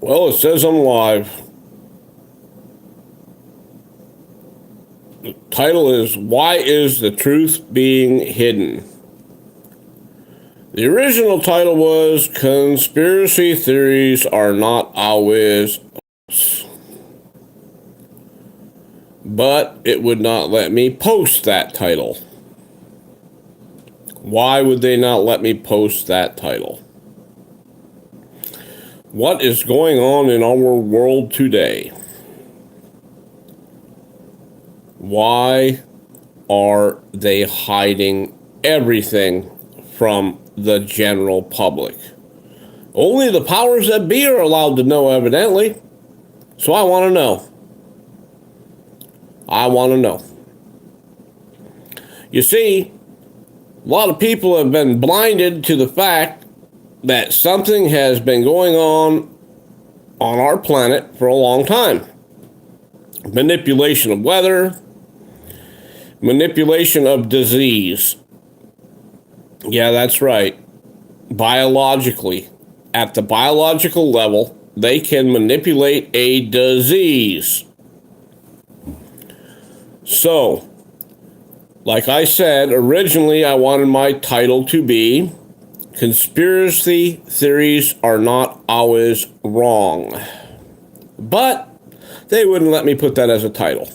Well, it says I'm live. Title is Why is the Truth Being Hidden? The original title was Conspiracy Theories Are Not Always, but it would not let me post that title. Why would they not let me post that title? What is going on in our world today? Why are they hiding everything from the general public? Only the powers that be are allowed to know, evidently. So I want to know. I want to know. You see, a lot of people have been blinded to the fact that something has been going on our planet for a long time. Manipulation of weather, manipulation of disease. Yeah, that's right. Biologically, at the biological level, they can manipulate a disease. So, like I said, originally I wanted my title to be Conspiracy Theories Are Not Always Wrong. But they wouldn't let me put that as a title.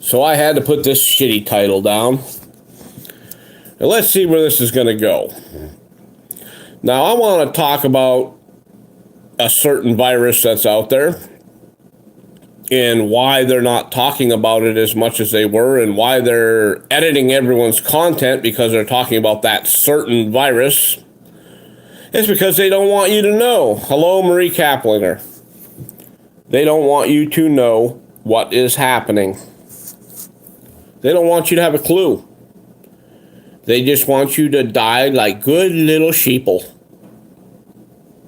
So I had to put this shitty title down. And let's see where this is going to go. Now, I want to talk about a certain virus that's out there and why they're not talking about it as much as they were and why they're editing everyone's content because they're talking about that certain virus. It's because they don't want you to know. Hello, Marie Kaplinger. They don't want you to know what is happening. They don't want you to have a clue. They just want you to die like good little sheeple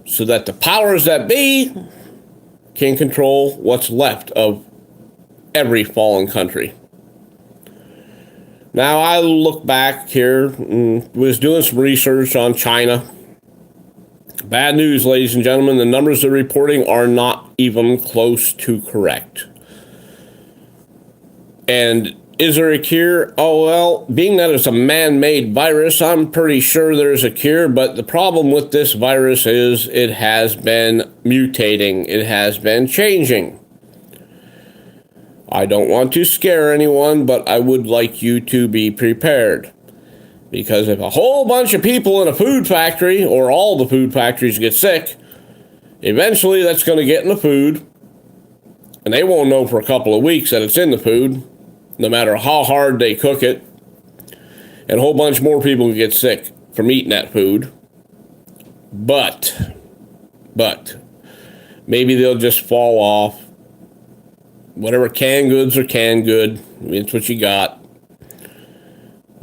so that the powers that be can control what's left of every fallen country. Now, I look back here and was doing some research on China. Bad news, ladies and gentlemen, the numbers they're reporting are not even close to correct. And is there a cure? Oh, well, being that it's a man-made virus, I'm pretty sure there's a cure, but the problem with this virus is it has been mutating. It has been changing. I don't want to scare anyone, but I would like you to be prepared. Because if a whole bunch of people in a food factory, or all the food factories get sick, eventually that's going to get in the food, and they won't know for a couple of weeks that it's in the food, no matter how hard they cook it, and a whole bunch more people get sick from eating that food. But, maybe they'll just fall off. Whatever canned goods are canned good. I mean, it's what you got.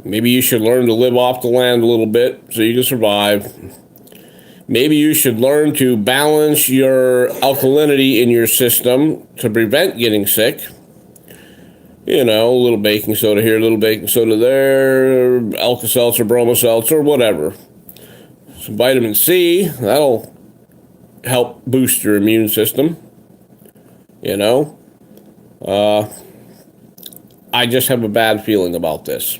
Maybe you should learn to live off the land a little bit so you can survive. Maybe you should learn to balance your alkalinity in your system to prevent getting sick. You know, a little baking soda here, a little baking soda there, Alka-Seltzer, Bromo-Seltzer, whatever. Some vitamin C, that'll help boost your immune system. You know, I just have a bad feeling about this.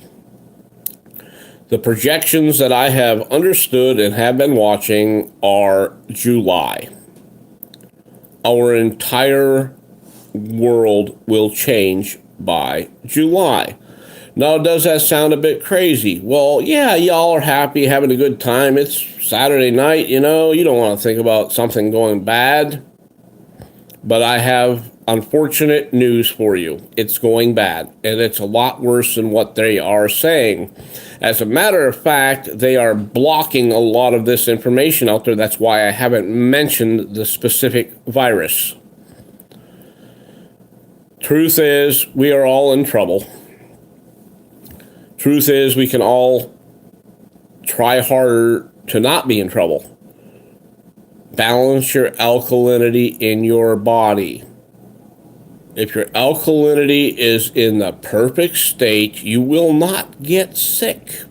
The projections that I have understood and have been watching are July. Our entire world will change by July. Now, does that sound a bit crazy? Well, yeah, y'all are happy, having a good time. It's Saturday night, you know. You don't want to think about something going bad. But I have unfortunate news for you. It's going bad, and it's a lot worse than what they are saying. As a matter of fact, they are blocking a lot of this information out there. That's why I haven't mentioned the specific virus. Truth is, we are all in trouble. Truth is, we can all try harder to not be in trouble. Balance your alkalinity in your body. If your alkalinity is in the perfect state, you will not get sick.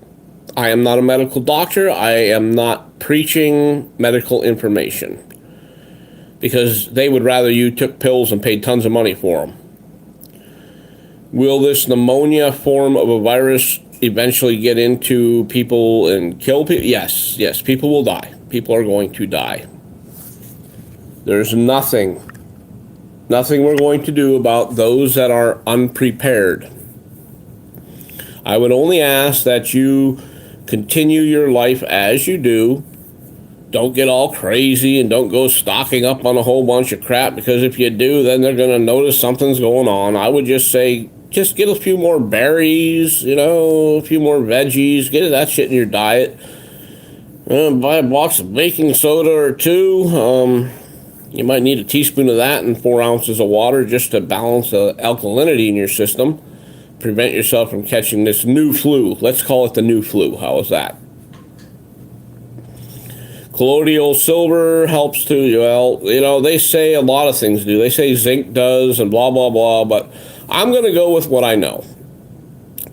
I am not a medical doctor. I am not preaching medical information. because they would rather you took pills and paid tons of money for them. Will this pneumonia form of a virus eventually get into people and kill people? Yes, people will die. People are going to die. There's nothing we're going to do about those that are unprepared. I would only ask that you continue your life as you do. Don't get all crazy and don't go stocking up on a whole bunch of crap, because if you do, then they're going to notice something's going on. I would just say, just get a few more berries, a few more veggies, get that shit in your diet. Buy a box of baking soda or two. You might need a teaspoon of that and 4 ounces of water just to balance the alkalinity in your system. Prevent yourself from catching this new flu. Let's call it the new flu. How is that? Colloidal silver helps too. Well, they say a lot of things do. They say zinc does and blah, blah, blah, but I'm going to go with what I know.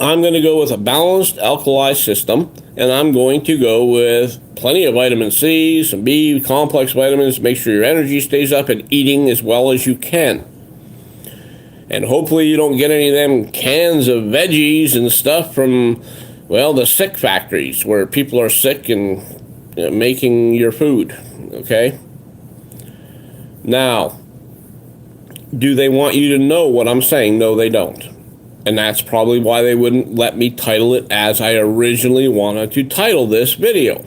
I'm going to go with a balanced alkali system, and I'm going to go with plenty of vitamin C, some B complex vitamins, make sure your energy stays up, and eating as well as you can. And hopefully you don't get any of them cans of veggies and stuff from, the sick factories where people are sick and making your food, okay? Now, do they want you to know what I'm saying? No, they don't. And that's probably why they wouldn't let me title it as I originally wanted to title this video.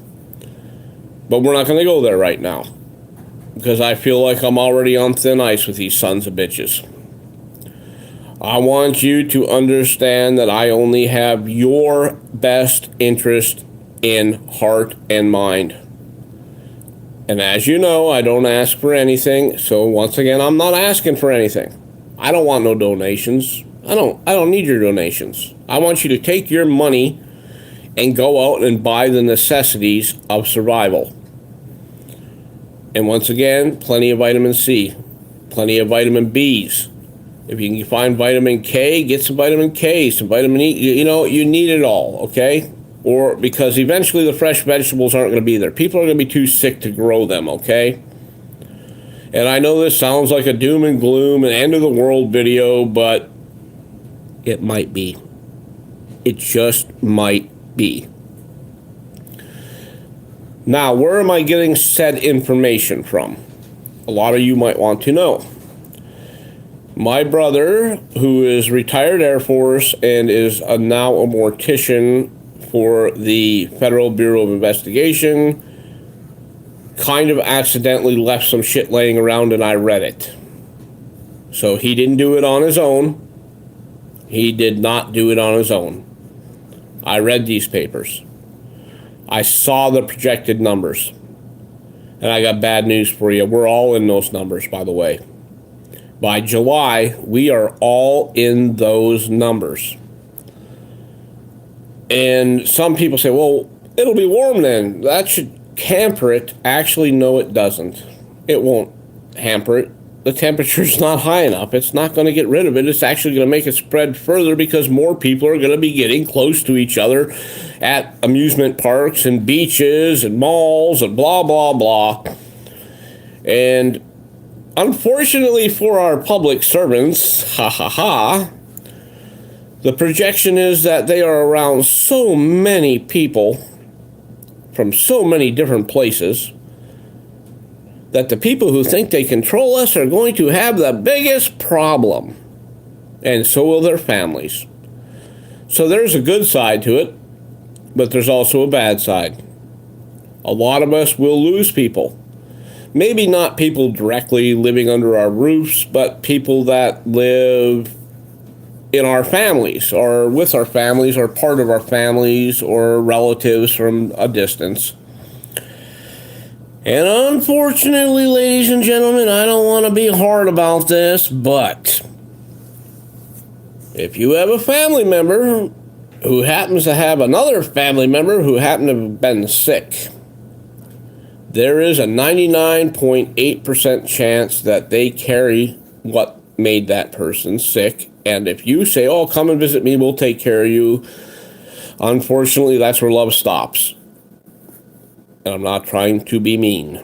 But we're not going to go there right now, because I feel like I'm already on thin ice with these sons of bitches. I want you to understand that I only have your best interest in heart and mind. And as you know, I don't ask for anything. So once again, I'm not asking for anything. I don't want no donations. I don't need your donations. I want you to take your money and go out and buy the necessities of survival. And once again, plenty of vitamin C, plenty of vitamin Bs. If you can find vitamin K, get some vitamin K, some vitamin E. You need it all, okay? Or because eventually the fresh vegetables aren't going to be there. People are going to be too sick to grow them, okay? And I know this sounds like a doom and gloom and end of the world video, but it might be. It just might be. Now, where am I getting said information from? A lot of you might want to know. My brother, who is retired Air Force and is now a mortician for the Federal Bureau of Investigation, kind of accidentally left some shit laying around and I read it. So he didn't do it on his own. He did not do it on his own. I read these papers. I saw the projected numbers. And I got bad news for you. We're all in those numbers, by the way. By July, we are all in those numbers. And some people say, well, it'll be warm then. That should hamper it. Actually, no, it doesn't. It won't hamper it. The temperature's not high enough. It's not going to get rid of it. It's actually going to make it spread further because more people are going to be getting close to each other at amusement parks and beaches and malls and blah, blah, blah. And unfortunately for our public servants, the projection is that they are around so many people from so many different places that the people who think they control us are going to have the biggest problem. And so will their families. So there's a good side to it, but there's also a bad side. A lot of us will lose people. Maybe not people directly living under our roofs, but people that live in our families or with our families or part of our families or relatives from a distance. And unfortunately, ladies and gentlemen, I don't want to be hard about this, but if you have a family member who happens to have another family member who happened to have been sick, there is a 99.8% chance that they carry what made that person sick. And if you say, oh, come and visit me, we'll take care of you, unfortunately, that's where love stops. And I'm not trying to be mean.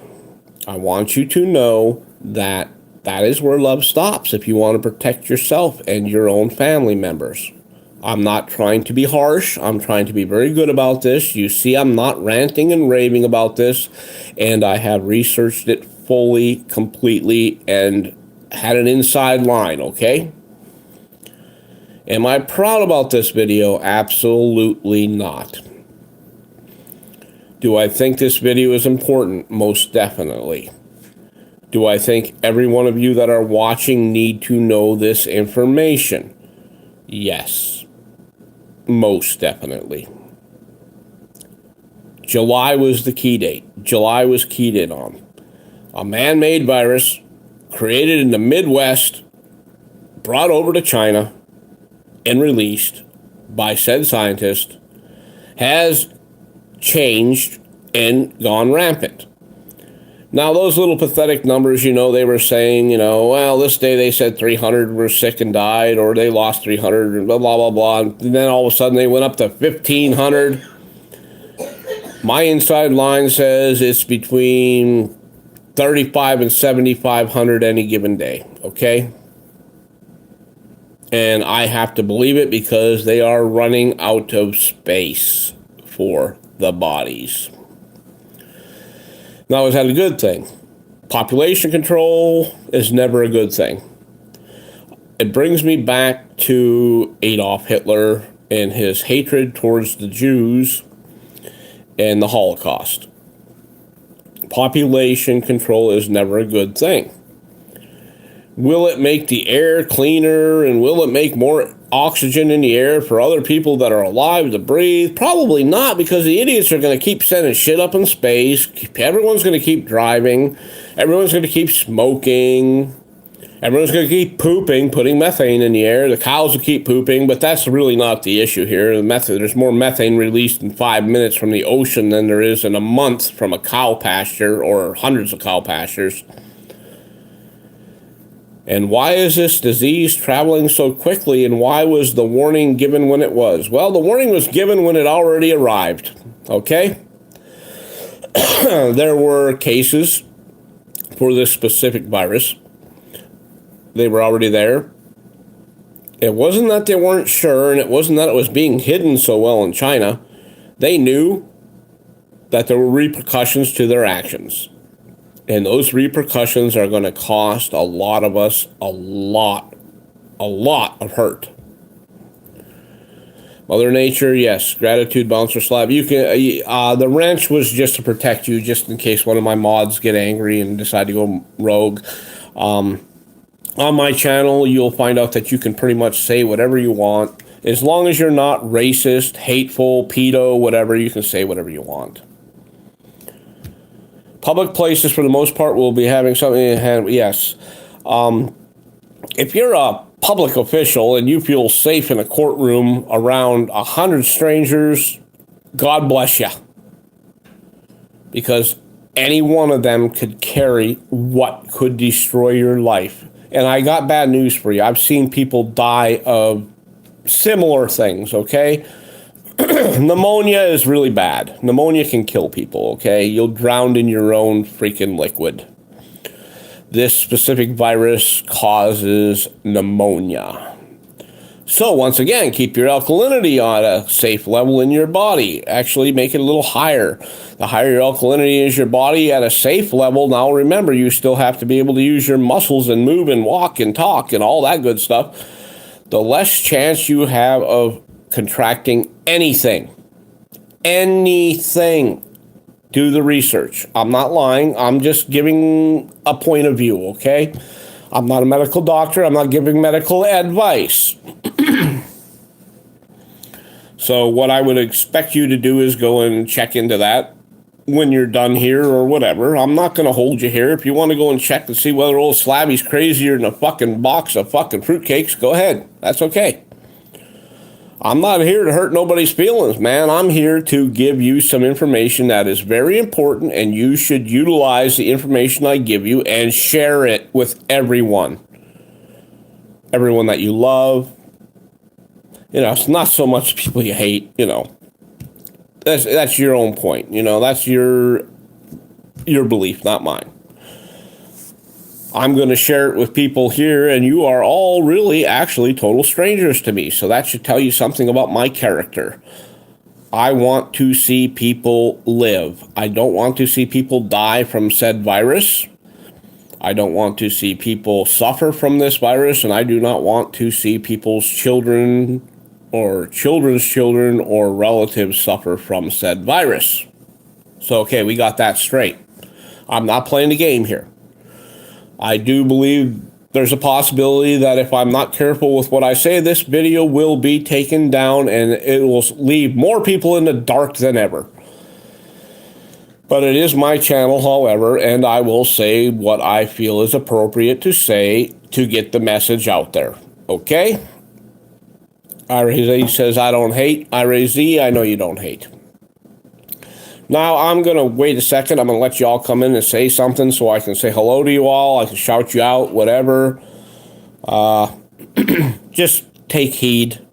I want you to know that is where love stops if you want to protect yourself and your own family members. I'm not trying to be harsh. I'm trying to be very good about this. You see, I'm not ranting and raving about this, and I have researched it fully, completely, and had an inside line, okay? Am I proud about this video? Absolutely not. Do I think this video is important? Most definitely. Do I think every one of you that are watching need to know this information? Yes. Most definitely. July was the key date. July was keyed in on. A man-made virus created in the Midwest, brought over to China, and released by said scientist, has changed and gone rampant. Now, those little pathetic numbers, they were saying, well, this day they said 300 were sick and died, or they lost 300, and blah, blah, blah, blah. And then all of a sudden they went up to 1,500. My inside line says it's between 3,500 and 7,500 any given day, okay? And I have to believe it because they are running out of space for the bodies. Now, is that a good thing? Population control is never a good thing. It brings me back to Adolf Hitler and his hatred towards the Jews and the Holocaust. Population control is never a good thing. Will it make the air cleaner, and will it make more oxygen in the air for other people that are alive to breathe? Probably not, because the idiots are going to keep sending shit up in space. Everyone's going to keep driving. Everyone's going to keep smoking. Everyone's going to keep pooping, putting methane in the air. The cows will keep pooping, but that's really not the issue here. There's more methane released in 5 minutes from the ocean than there is in a month from a cow pasture or hundreds of cow pastures. And why is this disease traveling so quickly, and why was the warning given when it was? Well, the warning was given when it already arrived, okay? There were cases for this specific virus. They were already there. It wasn't that they weren't sure, and it wasn't that it was being hidden so well in China. They knew that there were repercussions to their actions. And those repercussions are going to cost a lot of us a lot of hurt. Mother Nature, yes, gratitude, bouncer slab. You can. The wrench was just to protect you, just in case one of my mods get angry and decide to go rogue. On my channel, you'll find out that you can pretty much say whatever you want. As long as you're not racist, hateful, pedo, whatever, you can say whatever you want. Public places, for the most part, will be having something in hand. Yes. If you're a public official and you feel safe in a courtroom around 100 strangers, God bless you. Because any one of them could carry what could destroy your life. And I got bad news for you. I've seen people die of similar things, okay? Pneumonia is really bad. Pneumonia can kill people, okay? You'll drown in your own freaking liquid. This specific virus causes pneumonia. So once again, keep your alkalinity on a safe level in your body. Actually, make it a little higher. The higher your alkalinity is your body at a safe level. Now remember, you still have to be able to use your muscles and move and walk and talk and all that good stuff. The less chance you have of contracting anything. Anything. Do the research. I'm not lying. I'm just giving a point of view, okay? I'm not a medical doctor. I'm not giving medical advice. So what I would expect you to do is go and check into that when you're done here or whatever. I'm not going to hold you here. If you want to go and check to see whether old Slabby's crazier than a fucking box of fucking fruitcakes, go ahead. That's okay. I'm not here to hurt nobody's feelings, man. I'm here to give you some information that is very important, and you should utilize the information I give you and share it with everyone. Everyone that you love. You know, it's not so much people you hate, you know. That's your own point, you know. That's your belief, not mine. I'm going to share it with people here, and you are all really actually total strangers to me. So that should tell you something about my character. I want to see people live. I don't want to see people die from said virus. I don't want to see people suffer from this virus, and I do not want to see people's children or children's children or relatives suffer from said virus. So, okay, we got that straight. I'm not playing the game here. I do believe there's a possibility that if I'm not careful with what I say, this video will be taken down and it will leave more people in the dark than ever. But it is my channel, however, and I will say what I feel is appropriate to say to get the message out there. Okay? Ira says, I don't hate. Ira Z, I know you don't hate. Now, I'm going to wait a second. I'm going to let you all come in and say something so I can say hello to you all. I can shout you out, whatever. Just take heed,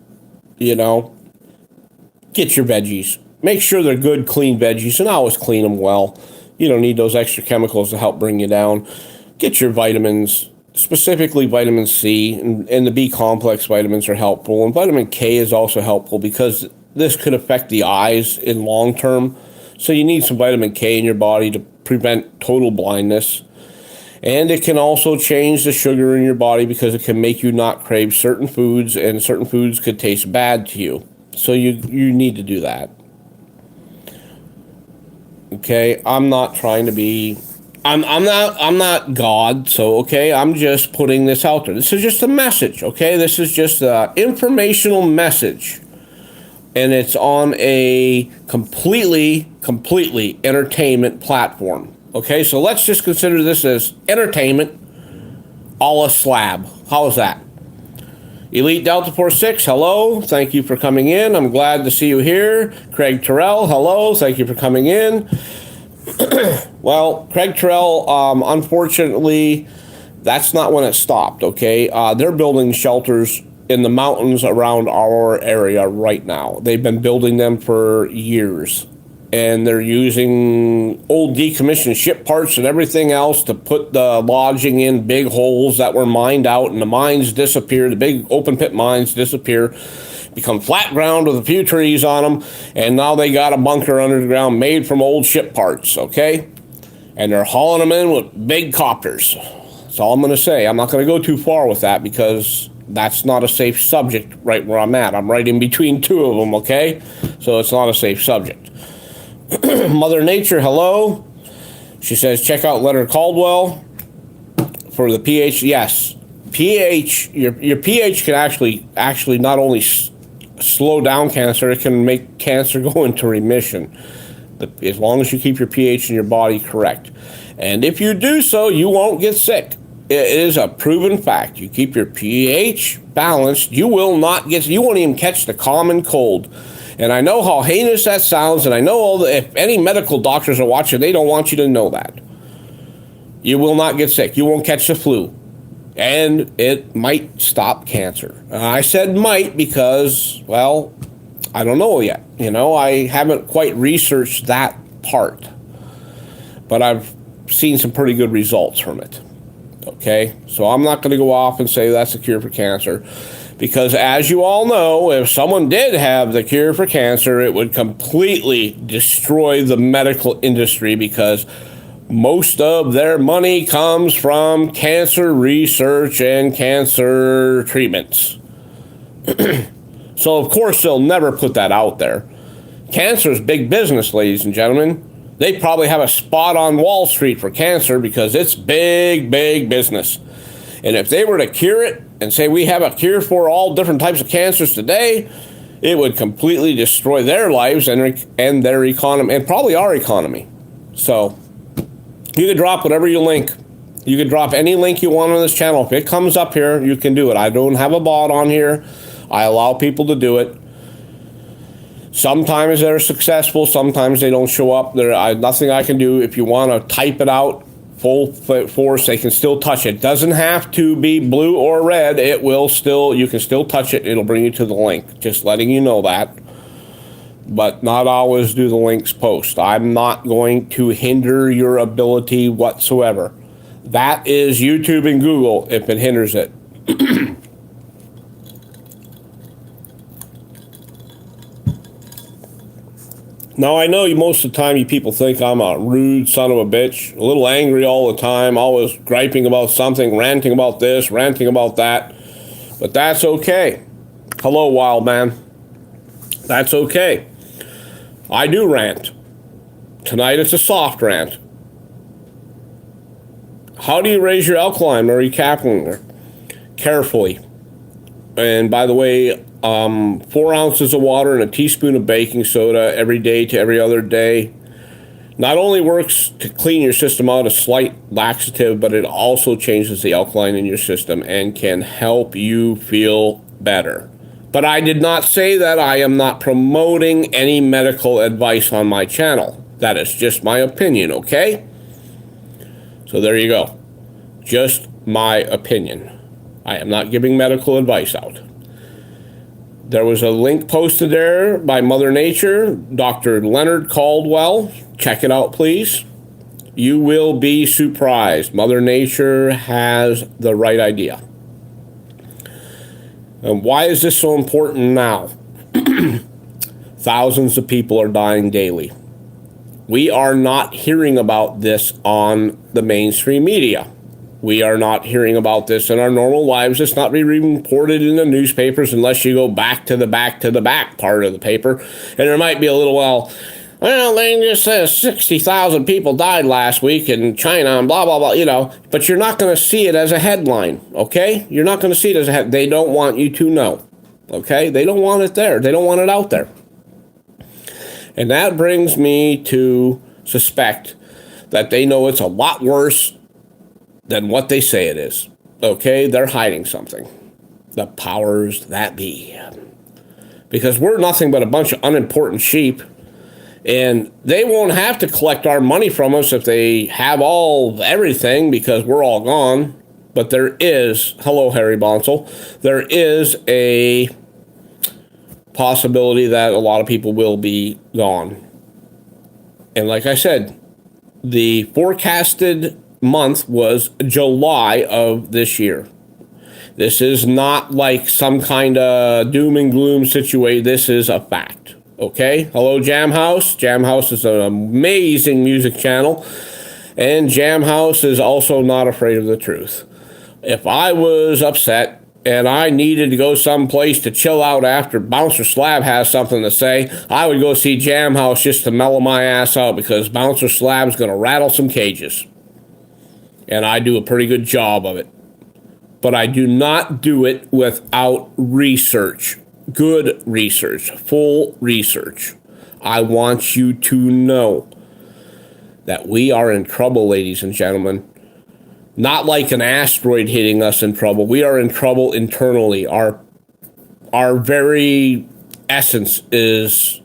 you know. Get your veggies. Make sure they're good, clean veggies, and always clean them well. You don't need those extra chemicals to help bring you down. Get your vitamins, specifically vitamin C, and the B-complex vitamins are helpful. And vitamin K is also helpful because this could affect the eyes in long term. So you need some vitamin K in your body to prevent total blindness. And it can also change the sugar in your body because it can make you not crave certain foods, and certain foods could taste bad to you. So you need to do that. Okay, I'm not trying to be, I'm not God, so okay, I'm just putting this out there. This is just a message, okay? This is just an informational message. And it's on a completely entertainment platform. Okay, so let's just consider this as entertainment a la slab. How is that? Elite Delta 46, hello. Thank you for coming in. I'm glad to see you here. Craig Terrell, hello. Thank you for coming in. Well, Craig Terrell, unfortunately, that's not when it stopped, okay? They're building shelters in the mountains around our area right now. They've been building them for years. And they're using old decommissioned ship parts and everything else to put the lodging in big holes that were mined out, and the mines disappear. The big open pit mines disappear, become flat ground with a few trees on them, and now they got a bunker under the ground made from old ship parts, okay? And they're hauling them in with big copters. That's all I'm going to say. I'm not going to go too far with that because that's not a safe subject right where I'm at. I'm right in between two of them, okay? So it's not a safe subject. Mother Nature, hello. She says, check out Leonard Caldwell for the pH. Yes, pH. Your pH can actually not only slow down cancer, it can make cancer go into remission. As long as you keep your pH in your body correct, and if you do so, you won't get sick. It is a proven fact. You keep your pH balanced, you will not get. You won't even catch the common cold. And I know how heinous that sounds, and I know if any medical doctors are watching, they don't want you to know that. You will not get sick. You won't catch the flu. And it might stop cancer. I said might because, well, I don't know yet. You know, I haven't quite researched that part. But I've seen some pretty good results from it. Okay? So I'm not going to go off and say that's the cure for cancer. Because as you all know, if someone did have the cure for cancer, it would completely destroy the medical industry because most of their money comes from cancer research and cancer treatments. So, of course, they'll never put that out there. Cancer is big business, ladies and gentlemen. They probably have a spot on Wall Street for cancer because it's big business. And if they were to cure it and say we have a cure for all different types of cancers today, it would completely destroy their lives and their economy, and probably our economy. So you can drop whatever you link. You can drop any link you want on this channel. If it comes up here, you can do it. I don't have a bot on here. I allow people to do it. Sometimes they're successful. Sometimes they don't show up. There's nothing I can do. If you want to type it out, full force, they can still touch it. Doesn't have to be blue or red. It will still, you can still touch it. It'll bring you to the link. Just letting you know that. But not always do the links post. I'm not going to hinder your ability whatsoever. That is YouTube and Google if it hinders it. Now, I know most of the time you people think I'm a rude son of a bitch, a little angry all the time, always griping about something, ranting about this, ranting about that. But that's okay. Hello, wild man. That's okay. I do rant. Tonight it's a soft rant. How do you raise your alkaline, Murray Kaplinger? Carefully. And by the way, 4 ounces of water and a teaspoon of baking soda every day to every other day not only works to clean your system out, a slight laxative, but it also changes the alkaline in your system and can help you feel better. But I did not say that. I am not promoting any medical advice on my channel. That is just my opinion, okay? So there you go. Just my opinion. I am not giving medical advice out. There was a link posted there by Mother Nature, Dr. Leonard Caldwell. Check it out, please. You will be surprised. Mother Nature has the right idea. And why is this so important now? Thousands of people are dying daily. We are not hearing about this on the mainstream media. We are not hearing about this in our normal lives. It's not being reported in the newspapers unless you go back to the back part of the paper. And there might be a little, well, they just says 60,000 people died last week in China and blah, blah, blah, you know. But you're not going to see it as a headline, okay? You're not going to see it as a headline. They don't want you to know, okay? They don't want it there. They don't want it out there. And that brings me to suspect that they know it's a lot worse than what they say it is. Okay, they're hiding something. The powers that be. Because we're nothing but a bunch of unimportant sheep, and they won't have to collect our money from us if they have everything because we're all gone. But there is, hello Harry Bonsall, there is a possibility that a lot of people will be gone. And like I said, the forecasted month was July of this year. This is not like some kind of doom and gloom situation. This is a fact. Okay? Hello, Jam House. Jam House is an amazing music channel. And Jam House is also not afraid of the truth. If I was upset and I needed to go someplace to chill out after Bouncer Slab has something to say, I would go see Jam House just to mellow my ass out because Bouncer Slab's going to rattle some cages. And I do a pretty good job of it. But I do not do it without research. Good research. Full research. I want you to know that we are in trouble, ladies and gentlemen. Not like an asteroid hitting us in trouble. We are in trouble internally. Our very essence is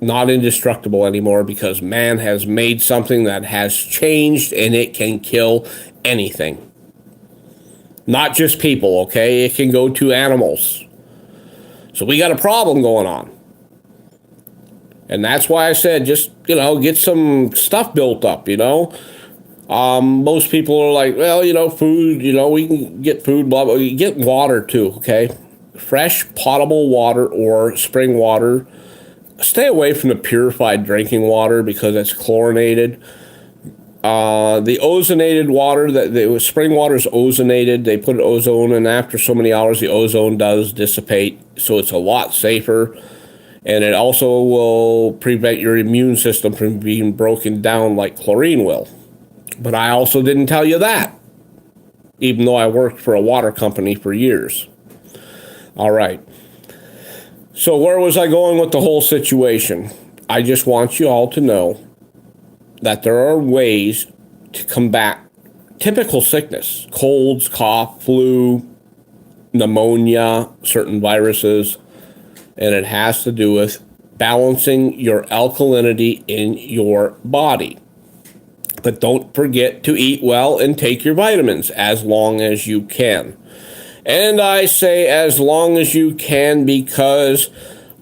not indestructible anymore because man has made something that has changed and it can kill anything. Not just people, okay? It can go to animals. So we got a problem going on. And that's why I said just, get some stuff built up, Most people are like, well, food, we can get food, blah, blah. You get water too, okay? Fresh, potable water or spring water. Stay away from the purified drinking water because it's chlorinated. The ozonated water, the spring water is ozonated. They put ozone in. After so many hours, the ozone does dissipate, so it's a lot safer. And it also will prevent your immune system from being broken down like chlorine will. But I also didn't tell you that, even though I worked for a water company for years. All right. So where was I going with the whole situation? I just want you all to know that there are ways to combat typical sickness, colds, cough, flu, pneumonia, certain viruses, and it has to do with balancing your alkalinity in your body. But don't forget to eat well and take your vitamins as long as you can. And I say as long as you can because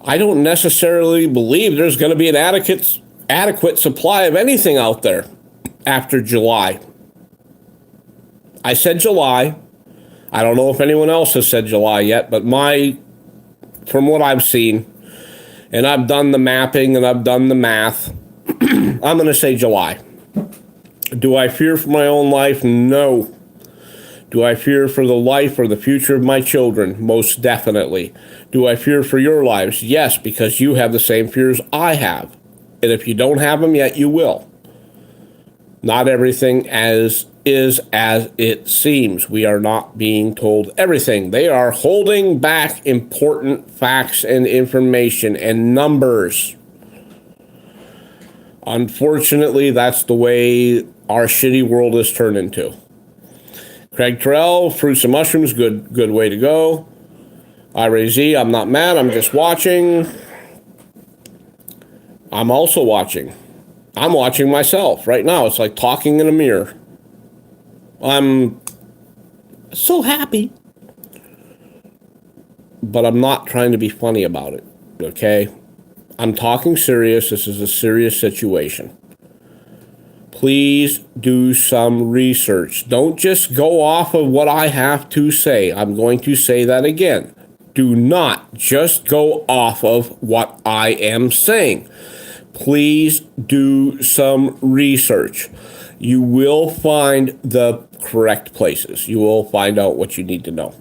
I don't necessarily believe there's going to be an adequate supply of anything out there after July. I said July. I don't know if anyone else has said July yet, but from what I've seen, and I've done the mapping and I've done the math, I'm going to say July. Do I fear for my own life? No. Do I fear for the life or the future of my children? Most definitely. Do I fear for your lives? Yes, because you have the same fears I have. And if you don't have them yet, you will. Not everything is as it seems. We are not being told everything. They are holding back important facts and information and numbers. Unfortunately, that's the way our shitty world is turned into. Craig Terrell, fruits and mushrooms, good way to go. Ira Z, I'm not mad, I'm just watching. I'm also watching. I'm watching myself right now. It's like talking in a mirror. I'm so happy. But I'm not trying to be funny about it, okay? I'm talking serious. This is a serious situation. Please do some research. Don't just go off of what I have to say. I'm going to say that again. Do not just go off of what I am saying. Please do some research. You will find the correct places. You will find out what you need to know.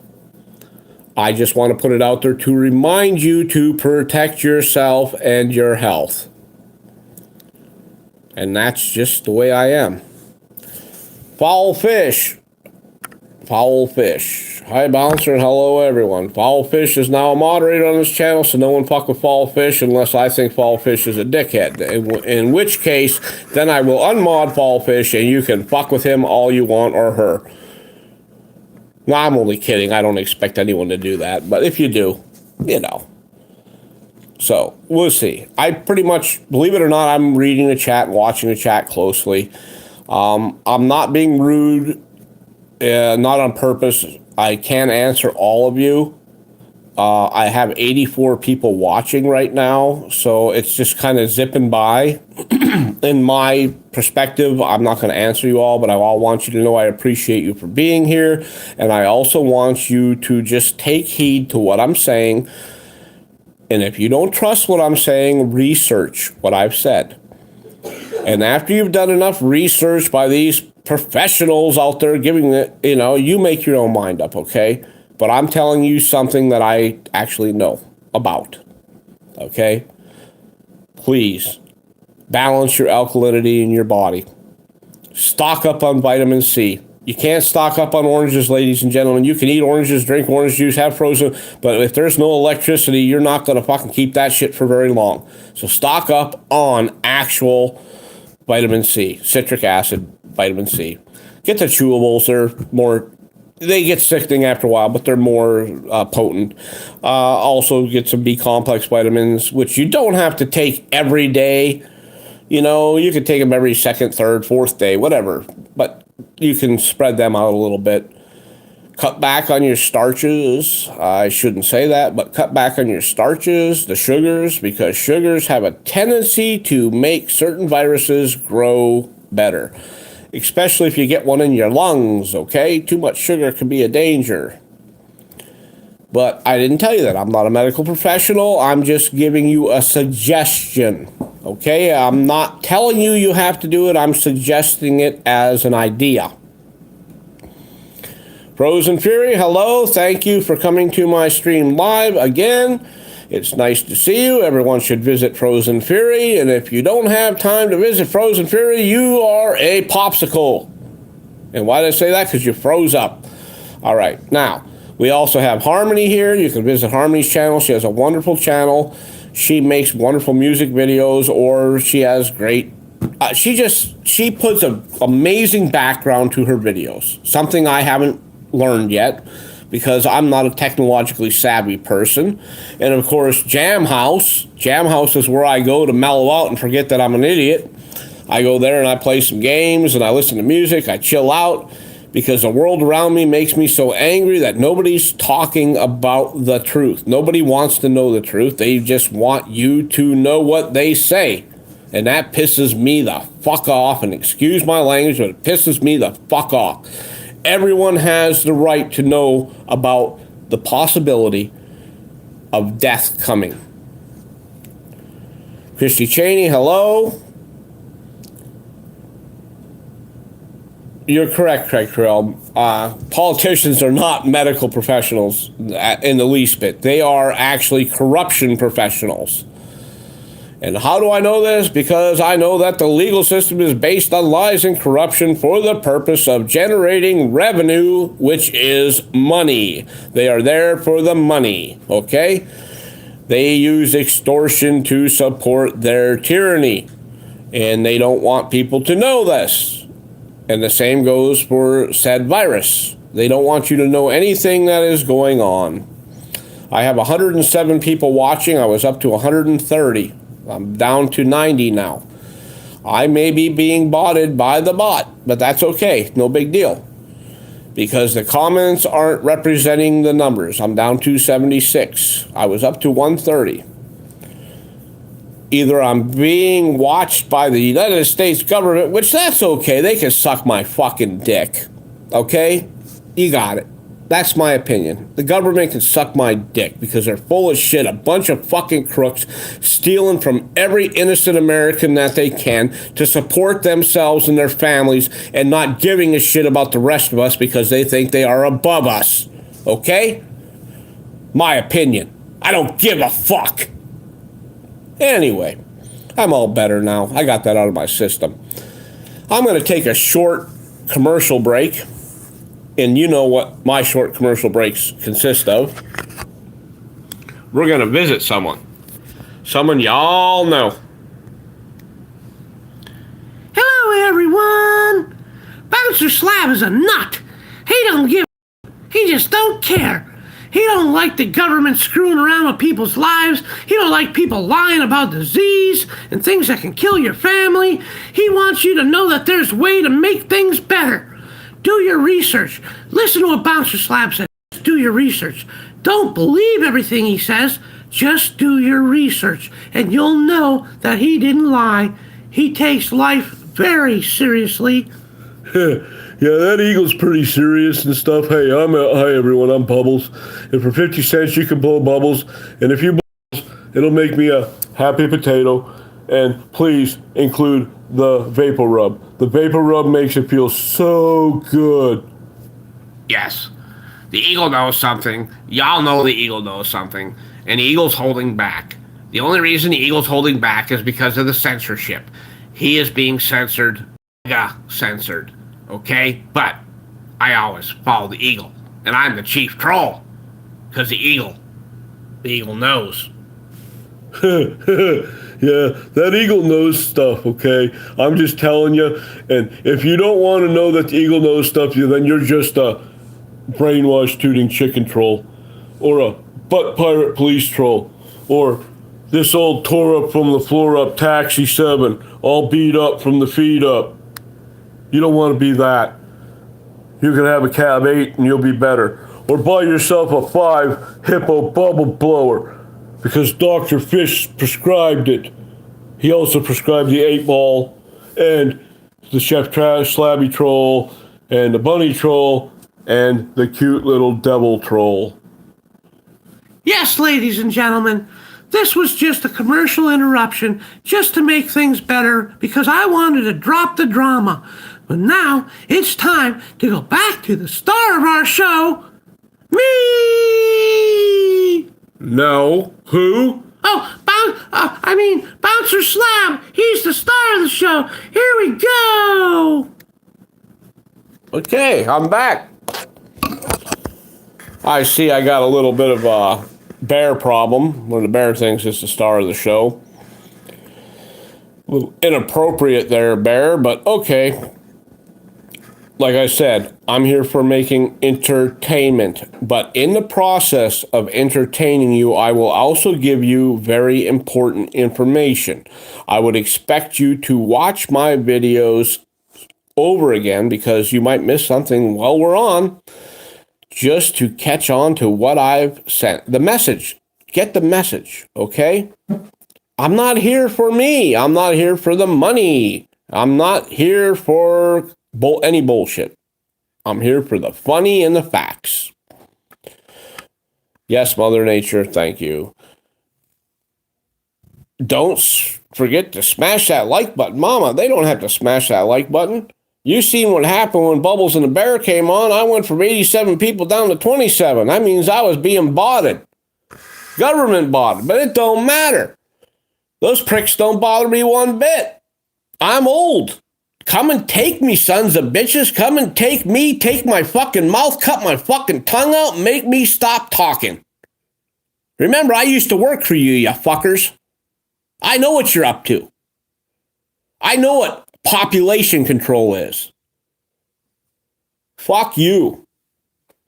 I just want to put it out there to remind you to protect yourself and your health. And that's just the way I am. Foul Fish. Foul Fish. Hi, Bouncer, and hello, everyone. Foul Fish is now a moderator on this channel, so no one fuck with Foul Fish unless I think Foul Fish is a dickhead. In which case, then I will unmod Foul Fish, and you can fuck with him all you want, or her. No, I'm only kidding. I don't expect anyone to do that. But if you do, you know. So, we'll see. I pretty much, believe it or not, I'm reading the chat and watching the chat closely. I'm not being rude, not on purpose. I can't answer all of you. I have 84 people watching right now, so it's just kind of zipping by. In my perspective, I'm not going to answer you all, but I all want you to know I appreciate you for being here, and I also want you to just take heed to what I'm saying. And if you don't trust what I'm saying, research what I've said. And after you've done enough research by these professionals out there giving it, you make your own mind up, okay? But I'm telling you something that I actually know about, okay? Please, balance your alkalinity in your body. Stock up on vitamin C. You can't stock up on oranges, ladies and gentlemen. You can eat oranges, drink orange juice, have frozen, but if there's no electricity, you're not going to fucking keep that shit for very long. So stock up on actual vitamin C, citric acid, vitamin C. Get the chewables. They get sickening after a while, but they're more potent. Also get some B complex vitamins, which you don't have to take every day. You can take them every second, third, fourth day, whatever. But you can spread them out a little bit. Cut back on your starches. I shouldn't say that, but cut back on your starches, the sugars, because sugars have a tendency to make certain viruses grow better. Especially if you get one in your lungs, okay? Too much sugar can be a danger. But I didn't tell you that. I'm not a medical professional. I'm just giving you a suggestion, okay? I'm not telling you you have to do it. I'm suggesting it as an idea. Frozen Fury, hello. Thank you for coming to my stream live again. It's nice to see you. Everyone should visit Frozen Fury. And if you don't have time to visit Frozen Fury, you are a popsicle. And why did I say that? Because you froze up. All right. Now, we also have Harmony here. You can visit Harmony's channel. She has a wonderful channel. She makes wonderful music videos, or she has great... she puts an amazing background to her videos. Something I haven't learned yet, because I'm not a technologically savvy person. And of course, Jam House. Jam House is where I go to mellow out and forget that I'm an idiot. I go there and I play some games and I listen to music. I chill out because the world around me makes me so angry that nobody's talking about the truth. Nobody wants to know the truth. They just want you to know what they say. And that pisses me the fuck off. And excuse my language, but it pisses me the fuck off. Everyone has the right to know about the possibility of death coming. Christy Cheney, hello. You're correct, Craig Carell. Politicians are not medical professionals in the least bit. They are actually corruption professionals. And how do I know this? Because I know that the legal system is based on lies and corruption for the purpose of generating revenue, which is money. They are there for the money, okay? They use extortion to support their tyranny, and they don't want people to know this. And the same goes for said virus. They don't want you to know anything that is going on. I have 107 people watching. I was up to 130. I'm down to 90 now. I may be being botted by the bot, but that's okay. No big deal. Because the comments aren't representing the numbers. I'm down to 76. I was up to 130. Either I'm being watched by the United States government, which that's okay. They can suck my fucking dick. Okay? You got it. That's my opinion. The government can suck my dick because they're full of shit, a bunch of fucking crooks stealing from every innocent American that they can to support themselves and their families and not giving a shit about the rest of us because they think they are above us. Okay? My opinion. I don't give a fuck. Anyway, I'm all better now. I got that out of my system. I'm going to take a short commercial break. And you know what my short commercial breaks consist of. We're going to visit someone. Someone y'all know. Hello, everyone. Bouncer Slab is a nut. He don't give a... He just don't care. He don't like the government screwing around with people's lives. He don't like people lying about disease and things that can kill your family. He wants you to know that there's a way to make things better. Do your research. Listen to what Bouncer Slab says. Do your research. Don't believe everything he says. Just do your research, and you'll know that he didn't lie. He takes life very seriously. Yeah, that eagle's pretty serious and stuff. Hey, hi everyone, I'm Bubbles. And for 50 cents you can blow bubbles. And if you blow, it'll make me a happy potato. And please include the Vapor Rub. The Vapor Rub makes it feel so good. Yes. The eagle knows something. Y'all know the eagle knows something. And the eagle's holding back. The only reason the eagle's holding back is because of the censorship. He is being censored. Censored. Okay? But I always follow the eagle. And I'm the chief troll. Because the eagle knows. Yeah, that eagle knows stuff, okay? I'm just telling you. And if you don't want to know that the eagle knows stuff, then you're just a brainwashed tooting chicken troll. Or a butt pirate police troll. Or this old tore up from the floor up taxi 7, all beat up from the feet up. You don't want to be that. You can have a cab 8 and you'll be better. Or buy yourself a 5 Hippo bubble blower. Because Dr. Fish prescribed it. He also prescribed the 8-ball and the Chef Slabby troll and the bunny troll and the cute little devil troll. Yes, ladies and gentlemen, this was just a commercial interruption just to make things better because I wanted to drop the drama. But now it's time to go back to the star of our show, me! No. Who? Bouncer Slab. He's the star of the show. Here we go. Okay, I'm back. I see I got a little bit of a bear problem. One of the bear things is the star of the show. A little inappropriate there, bear, but okay. Like I said, I'm here for making entertainment, but in the process of entertaining you, I will also give you very important information. I would expect you to watch my videos over again because you might miss something while we're on, just to catch on to what I've sent. The message. Get the message, okay? I'm not here for me. I'm not here for the money. I'm not here for any bullshit. I'm here for the funny and the facts. Yes, Mother Nature, thank you. Don't forget to smash that like button. Mama, they don't have to smash that like button. You seen what happened when Bubbles and the Bear came on. I went from 87 people down to 27. That means I was being botted. Government botted, but it don't matter. Those pricks don't bother me one bit. I'm old. Come and take me, sons of bitches. Come and take me, take my fucking mouth, cut my fucking tongue out, and make me stop talking. Remember, I used to work for you, you fuckers. I know what you're up to. I know what population control is. Fuck you.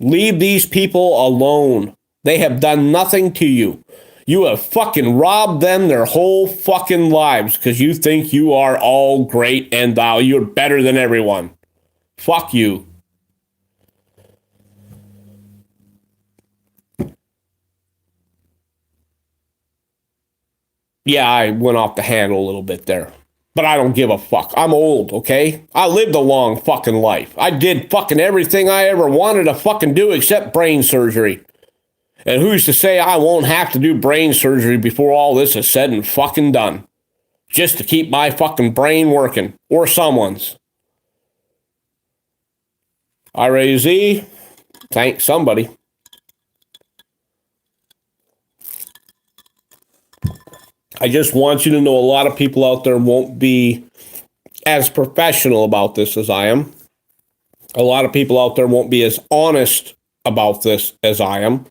Leave these people alone. They have done nothing to you. You have fucking robbed them their whole fucking lives because you think you are all great and you're better than everyone. Fuck you. Yeah, I went off the handle a little bit there. But I don't give a fuck. I'm old, okay? I lived a long fucking life. I did fucking everything I ever wanted to fucking do except brain surgery. And who's to say I won't have to do brain surgery before all this is said and fucking done? Just to keep my fucking brain working. Or someone's. IRAZ, thank somebody. I just want you to know a lot of people out there won't be as professional about this as I am. A lot of people out there won't be as honest about this as I am.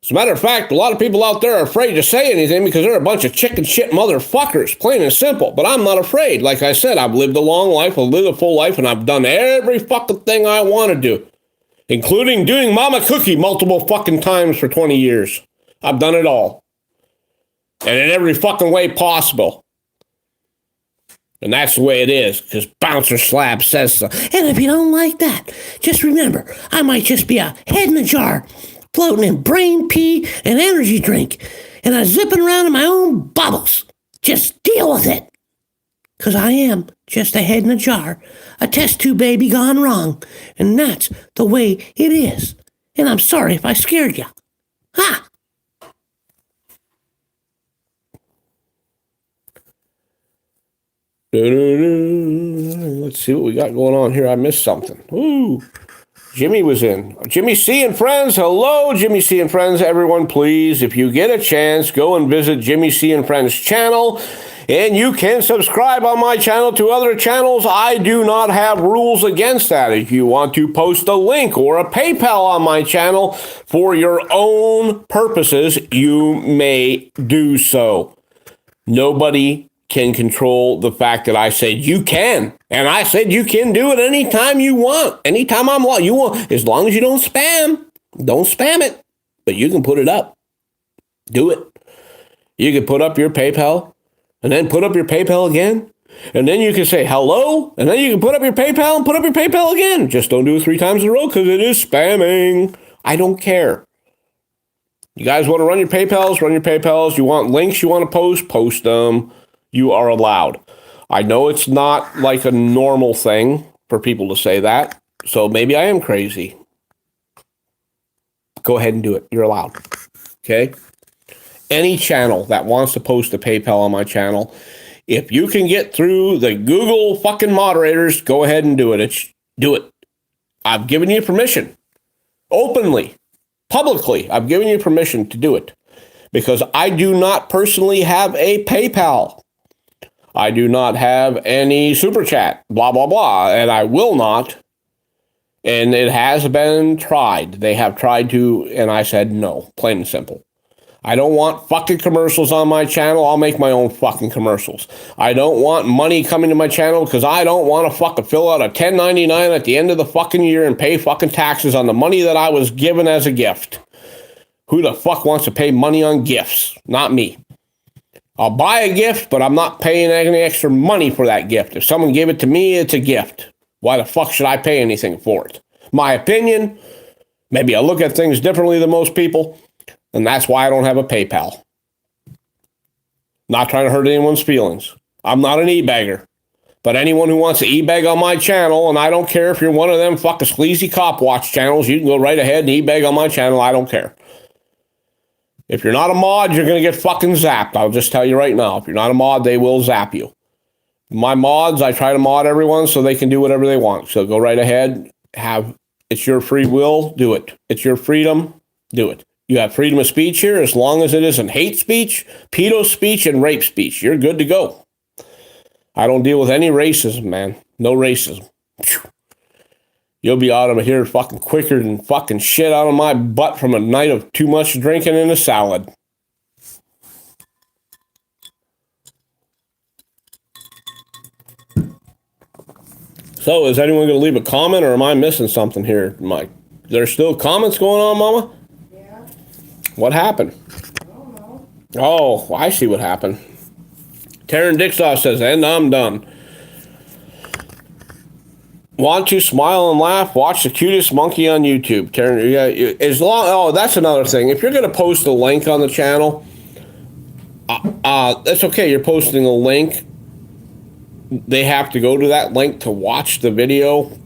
As a matter of fact, a lot of people out there are afraid to say anything because they're a bunch of chicken shit motherfuckers, plain and simple. But I'm not afraid. Like I said, I've lived a long life, I've lived a full life, and I've done every fucking thing I want to do, including doing Mama Cookie multiple fucking times for 20 years. I've done it all. And in every fucking way possible. And that's the way it is, because Bouncer Slab says so. And if you don't like that, just remember, I might just be a head in a jar, floating in brain pee and energy drink, and I'm zipping around in my own bubbles. Just deal with it. Because I am just a head in a jar, a test tube baby gone wrong, and that's the way it is. And I'm sorry if I scared you. Ha! Let's see what we got going on here. I missed something. Ooh. Jimmy was in. Jimmy C and friends. Hello, Jimmy C and friends. Everyone, please, if you get a chance, go and visit Jimmy C and friends channel. And you can subscribe on my channel to other channels. I do not have rules against that. If you want to post a link or a PayPal on my channel for your own purposes, you may do so. Nobody can control the fact that I said you can. And I said you can do it anytime you want. Anytime you want. As long as you don't spam. Don't spam it. But you can put it up. Do it. You can put up your PayPal. And then put up your PayPal again. And then you can say hello. And then you can put up your PayPal and put up your PayPal again. Just don't do it 3 times in a row because it is spamming. I don't care. You guys want to run your PayPals? Run your PayPals. You want links you want to post? Post them. You are allowed. I know it's not like a normal thing for people to say that. So maybe I am crazy. Go ahead and do it. You're allowed. Okay? Any channel that wants to post a PayPal on my channel, if you can get through the Google fucking moderators, go ahead and do it. Do it. I've given you permission. Openly. Publicly. I've given you permission to do it. Because I do not personally have a PayPal. I do not have any super chat, blah, blah, blah, and I will not. And it has been tried. They have tried to, and I said no, plain and simple. I don't want fucking commercials on my channel. I'll make my own fucking commercials. I don't want money coming to my channel because I don't want to fucking fill out a 1099 at the end of the fucking year and pay fucking taxes on the money that I was given as a gift. Who the fuck wants to pay money on gifts? Not me. I'll buy a gift, but I'm not paying any extra money for that gift. If someone gave it to me, it's a gift. Why the fuck should I pay anything for it? My opinion, maybe I look at things differently than most people, and that's why I don't have a PayPal. Not trying to hurt anyone's feelings. I'm not an e-bagger. But anyone who wants to e-beg on my channel, and I don't care if you're one of them fucking sleazy cop watch channels, you can go right ahead and e-beg on my channel. I don't care. If you're not a mod, you're going to get fucking zapped. I'll just tell you right now. If you're not a mod, they will zap you. My mods, I try to mod everyone so they can do whatever they want. So go right ahead. It's your free will. Do it. It's your freedom. Do it. You have freedom of speech here as long as it isn't hate speech, pedo speech, and rape speech. You're good to go. I don't deal with any racism, man. No racism. Phew. You'll be out of here fucking quicker than fucking shit out of my butt from a night of too much drinking and a salad. So, is anyone going to leave a comment, or am I missing something here, Mike? There's still comments going on, Mama? Yeah, What happened? I don't know. Oh, I see what happened. Taryn Dixoff says, and I'm done. Want to smile and laugh? Watch the cutest monkey on YouTube. Taryn, oh, that's another thing. If you're going to post a link on the channel, that's okay. You're posting a link. They have to go to that link to watch the video.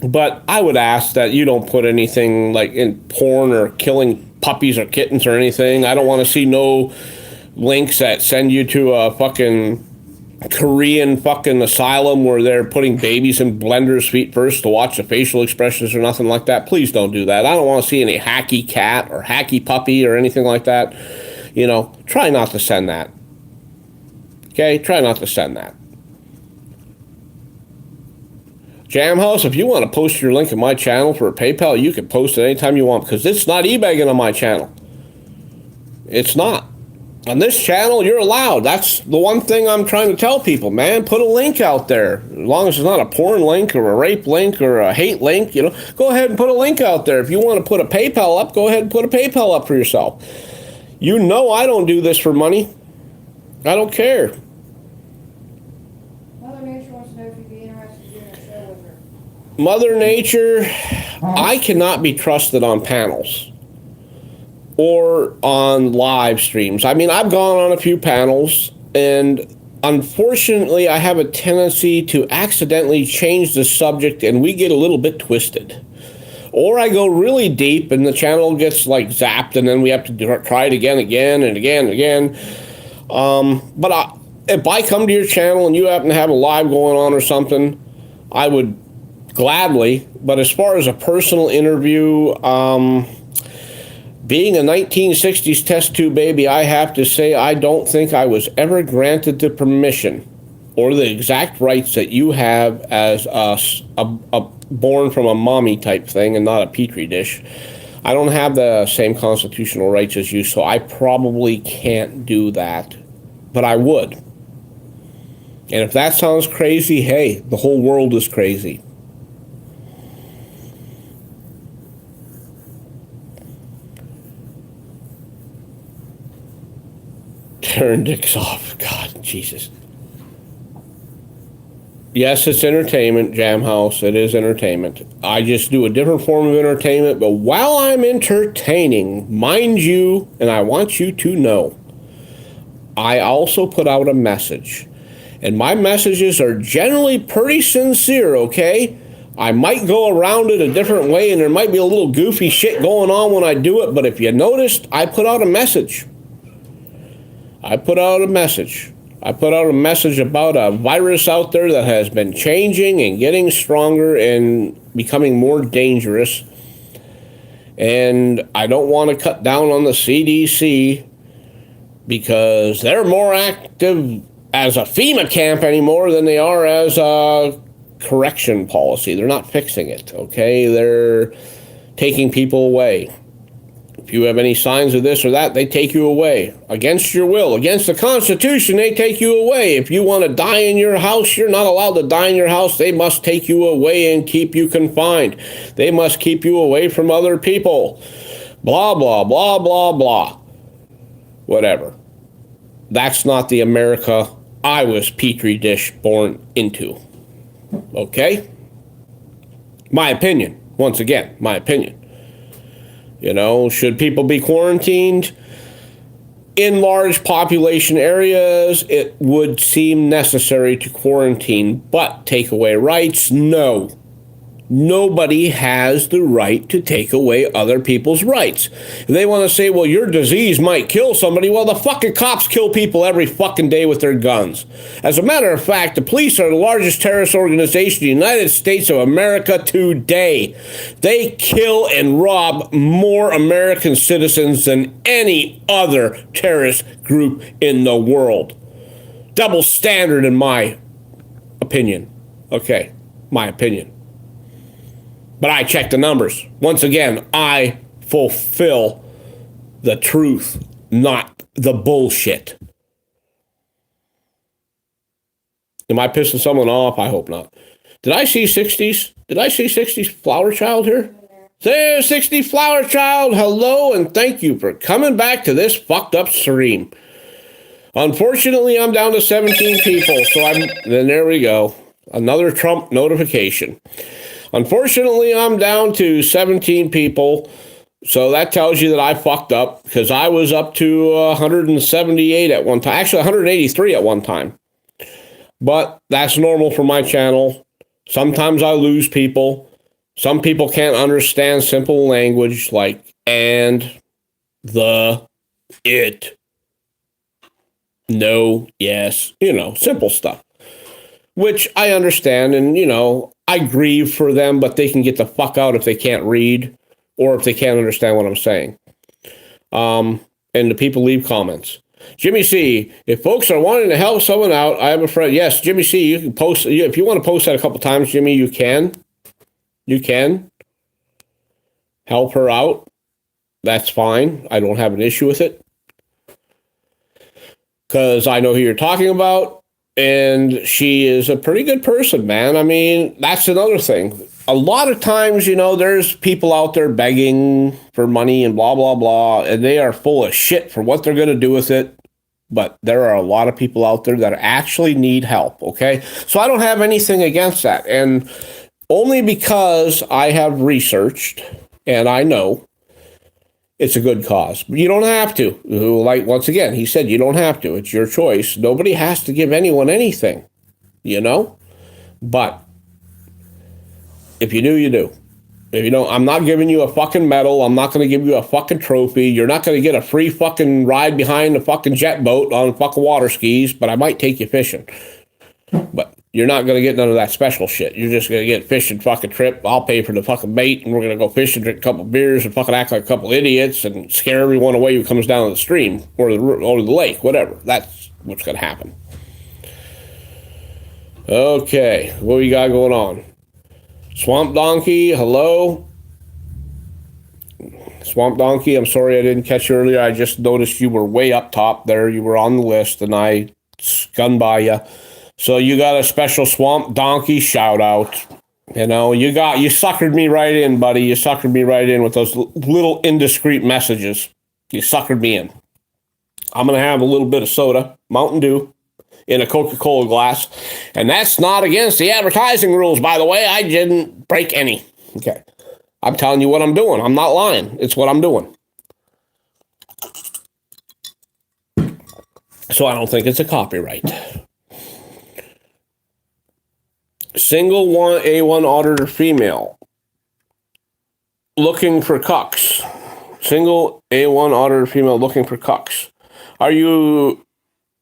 But I would ask that you don't put anything like in porn or killing puppies or kittens or anything. I don't want to see no links that send you to a fucking Korean fucking asylum where they're putting babies in blenders feet first to watch the facial expressions or nothing like that. Please don't do that. I don't want to see any hacky cat or hacky puppy or anything like that. You know, try not to send that. Okay? Try not to send that. Jamhouse, if you want to post your link in my channel for a PayPal, you can post it anytime you want because it's not e-begging on my channel. It's not. On this channel, you're allowed. That's the one thing I'm trying to tell people, man. Put a link out there. As long as it's not a porn link or a rape link or a hate link, you know, go ahead and put a link out there. If you want to put a PayPal up, go ahead and put a PayPal up for yourself. You know I don't do this for money. I don't care. Mother Nature wants to know if you'd be interested in doing a show with her. Mother Nature, I cannot be trusted on panels or on live streams. I mean, I've gone on a few panels, and unfortunately, I have a tendency to accidentally change the subject, and we get a little bit twisted. Or I go really deep, and the channel gets like zapped, and then we have to try it again and again. But if I come to your channel and you happen to have a live going on or something, I would gladly. But as far as a personal interview, being a 1960s test tube baby, I have to say I don't think I was ever granted the permission or the exact rights that you have as a born from a mommy type thing and not a petri dish. I don't have the same constitutional rights as you, so I probably can't do that. But I would. And if that sounds crazy, hey, the whole world is crazy. Turn dicks off. God, Jesus. Yes, it's entertainment, Jam House. It is entertainment. I just do a different form of entertainment, but while I'm entertaining, mind you, and I want you to know, I also put out a message. And my messages are generally pretty sincere, okay? I might go around it a different way, and there might be a little goofy shit going on when I do it, but if you noticed, I put out a message. I put out a message about a virus out there that has been changing and getting stronger and becoming more dangerous. And I don't want to cut down on the CDC because they're more active as a FEMA camp anymore than they are as a correction policy. They're not fixing it, okay? They're taking people away. If you have any signs of this or that, they take you away. Against your will, against the Constitution, they take you away. If you want to die in your house, you're not allowed to die in your house. They must take you away and keep you confined. They must keep you away from other people. Blah, blah, blah, blah, blah. Whatever. That's not the America I was petri dish born into. Okay? My opinion. Once again, my opinion. You know, should people be quarantined? in large population areas, it would seem necessary to quarantine, but take away rights, no. Nobody has the right to take away other people's rights. If they want to say, well, your disease might kill somebody, well, the fucking cops kill people every fucking day with their guns. As a matter of fact, the police are the largest terrorist organization in the United States of America today. They kill and rob more American citizens than any other terrorist group in the world. Double standard in my opinion. Okay, my opinion. But I check the numbers. Once again, I fulfill the truth, not the bullshit. Am I pissing someone off? I hope not. Did I see 60s? Did I see 60s Flower Child here? There's 60 Flower Child. Hello, and thank you for coming back to this fucked up stream. Unfortunately, I'm down to 17 people, so then there we go. Another Trump notification. Unfortunately, I'm down to 17 people, so that tells you that I fucked up, because I was up to 178 at one time. Actually, 183 at one time. But that's normal for my channel. Sometimes I lose people. Some people can't understand simple language like and, the, it, no, yes, simple stuff. Which I understand, and, I grieve for them, but they can get the fuck out if they can't read or if they can't understand what I'm saying. And the people leave comments. Jimmy C, if folks are wanting to help someone out, I have a friend. Yes, Jimmy C, you can post. If you want to post that a couple times, Jimmy, you can. You can. Help her out. That's fine. I don't have an issue with it. Because I know who you're talking about. And she is a pretty good person, man. I mean, that's another thing. A lot of times, there's people out there begging for money and blah, blah, blah. And they are full of shit for what they're going to do with it. But there are a lot of people out there that actually need help, okay? So I don't have anything against that. And only because I have researched and I know it's a good cause. But you don't have to. Like, once again, he said you don't have to. It's your choice. Nobody has to give anyone anything, But if you do, you do. If you don't, I'm not giving you a fucking medal. I'm not going to give you a fucking trophy. You're not going to get a free fucking ride behind a fucking jet boat on fucking water skis, but I might take you fishing. But you're not going to get none of that special shit. You're just going to get a fishing fucking trip. I'll pay for the fucking bait, and we're going to go fishing, drink a couple beers, and fucking act like a couple idiots, and scare everyone away who comes down the stream, or the lake, whatever. That's what's going to happen. Okay, what we got going on? Swamp Donkey, hello? Swamp Donkey, I'm sorry I didn't catch you earlier. I just noticed you were way up top there. You were on the list, and I gunned by you. So you got a special Swamp Donkey shout out. You suckered me right in, buddy. You suckered me right in with those little indiscreet messages. You suckered me in. I'm going to have a little bit of soda, Mountain Dew, in a Coca-Cola glass. And that's not against the advertising rules, by the way. I didn't break any. Okay. I'm telling you what I'm doing. I'm not lying. It's what I'm doing. So I don't think it's a copyright. Single A1 auditor female looking for cucks. Single A1 auditor female looking for cucks. Are you,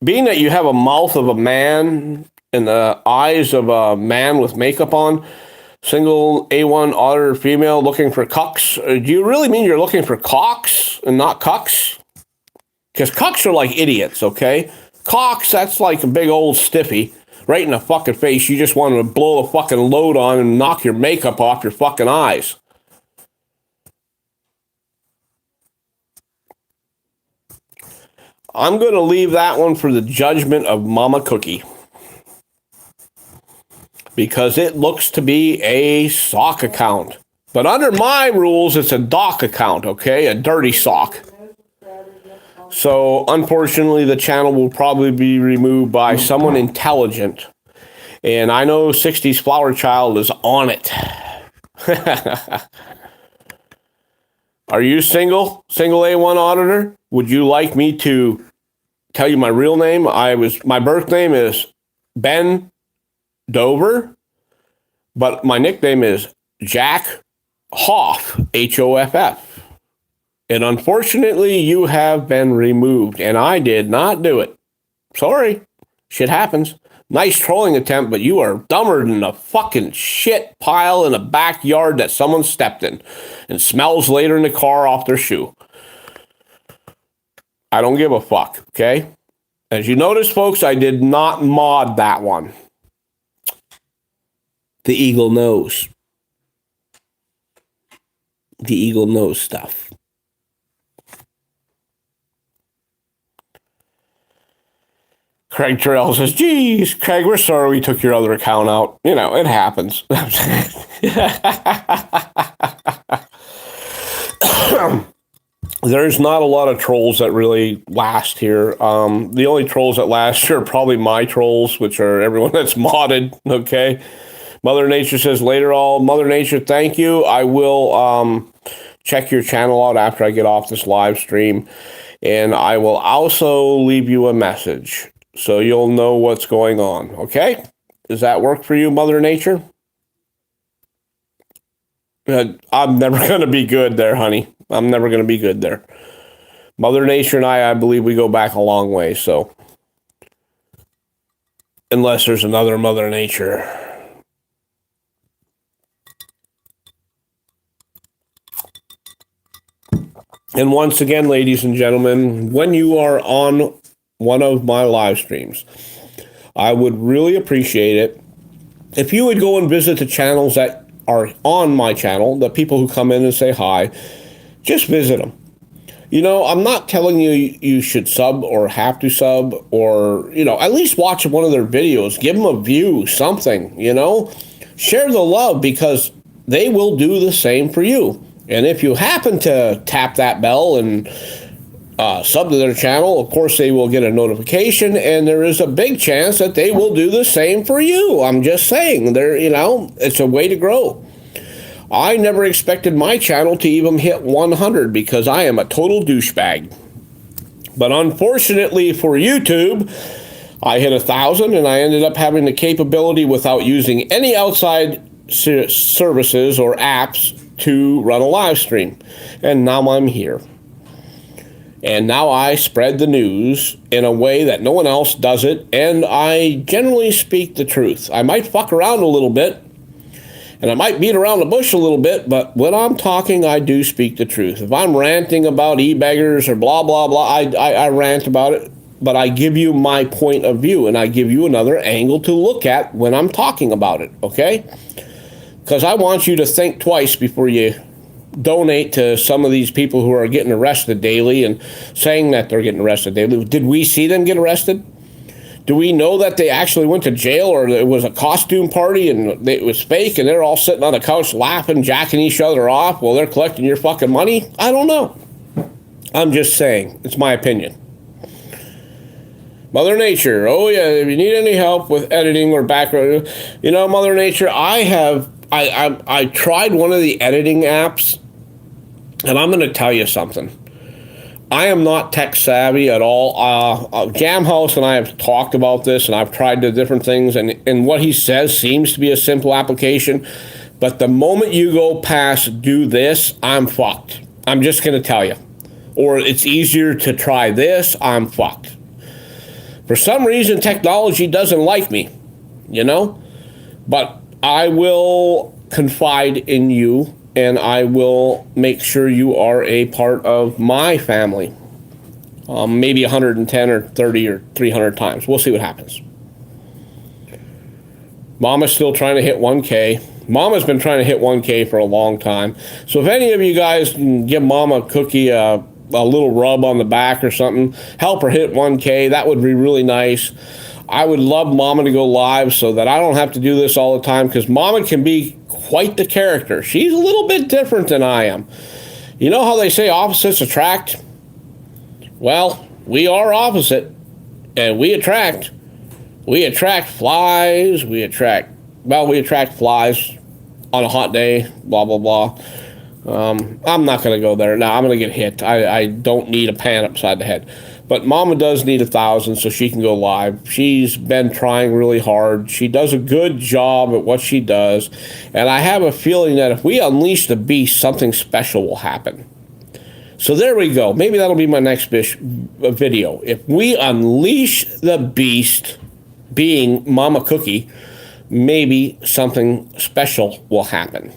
being that you have a mouth of a man and the eyes of a man with makeup on, single A1 auditor female looking for cucks? Do you really mean you're looking for cocks and not cucks? Because cucks are like idiots, okay? Cocks, that's like a big old stiffy. Right in the fucking face, you just want to blow a fucking load on and knock your makeup off your fucking eyes. I'm going to leave that one for the judgment of Mama Cookie. Because it looks to be a sock account. But under my rules, it's a dock account, okay? A dirty sock. So, unfortunately, the channel will probably be removed by someone intelligent. And I know 60s Flower Child is on it. Are you single? Single A1 auditor? Would you like me to tell you my real name. My birth name is Ben Dover, but my nickname is Jack Hoff, Hoff. And unfortunately, you have been removed, and I did not do it. Sorry. Shit happens. Nice trolling attempt, but you are dumber than a fucking shit pile in a backyard that someone stepped in and smells later in the car off their shoe. I don't give a fuck, okay? As you notice, folks, I did not mod that one. The eagle knows. The eagle knows stuff. Craig Terrell says, geez, Craig, we're sorry we took your other account out. You know, it happens. There's not a lot of trolls that really last here. The only trolls that last here are probably my trolls, which are everyone that's modded, okay? Mother Nature says, later all. Mother Nature, thank you. I will check your channel out after I get off this live stream. And I will also leave you a message, so you'll know what's going on, okay? Does that work for you, Mother Nature? I'm never going to be good there, honey. I'm never going to be good there. Mother Nature and I believe we go back a long way, so. Unless there's another Mother Nature. And once again, ladies and gentlemen, when you are on one of my live streams, I would really appreciate it if you would go and visit the channels that are on my channel, the people who come in and say hi, just visit them. You know, I'm not telling you you should sub or have to sub or, you know, at least watch one of their videos, give them a view, something, you know, share the love because they will do the same for you. And if you happen to tap that bell and sub to their channel, of course, they will get a notification, and there is a big chance that they will do the same for you. I'm just saying, you know, it's a way to grow. I never expected my channel to even hit 100 because I am a total douchebag. But unfortunately for YouTube, I hit 1,000, and I ended up having the capability without using any outside services or apps to run a live stream. And now I'm here. And now I spread the news in a way that no one else does it, and I generally speak the truth. I might fuck around a little bit, and I might beat around the bush a little bit, but when I'm talking, I do speak the truth. If I'm ranting about e-beggars or blah, blah, blah, I rant about it, but I give you my point of view, and I give you another angle to look at when I'm talking about it, okay? Because I want you to think twice before you donate to some of these people who are getting arrested daily and saying that they're getting arrested daily. Did we see them get arrested? Do we know that they actually went to jail, or it was a costume party and it was fake and they're all sitting on the couch laughing, jacking each other off while they're collecting your fucking money? I don't know. I'm just saying. It's my opinion. Mother Nature. Oh, yeah, if you need any help with editing or background, you know, Mother Nature, I tried one of the editing apps, and I'm going to tell you something. I am not tech savvy at all. Jamhouse and I have talked about this, and I've tried the different things, and what he says seems to be a simple application, but the moment you go past do this, I'm fucked. I'm just going to tell you. Or it's easier to try this, I'm fucked. For some reason, technology doesn't like me, you know? But I will confide in you, and I will make sure you are a part of my family. Maybe 110 or 30 or 300 times. We'll see what happens. Mama's still trying to hit 1K. Mama's been trying to hit 1K for a long time. So if any of you guys can give Mama Cookie a little rub on the back or something, help her hit 1K, that would be really nice. I would love Mama to go live so that I don't have to do this all the time, because Mama can be quite the character. She's a little bit different than I am. You know how they say opposites attract? Well, we are opposite, and we attract. We attract flies. We attract flies on a hot day, blah, blah, blah. I'm not going to go there. Now I'm going to get hit. I don't need a pan upside the head. But Mama does need 1,000 so she can go live. She's been trying really hard. She does a good job at what she does. And I have a feeling that if we unleash the beast, something special will happen. So there we go. Maybe that'll be my next video. If we unleash the beast, being Mama Cookie, maybe something special will happen.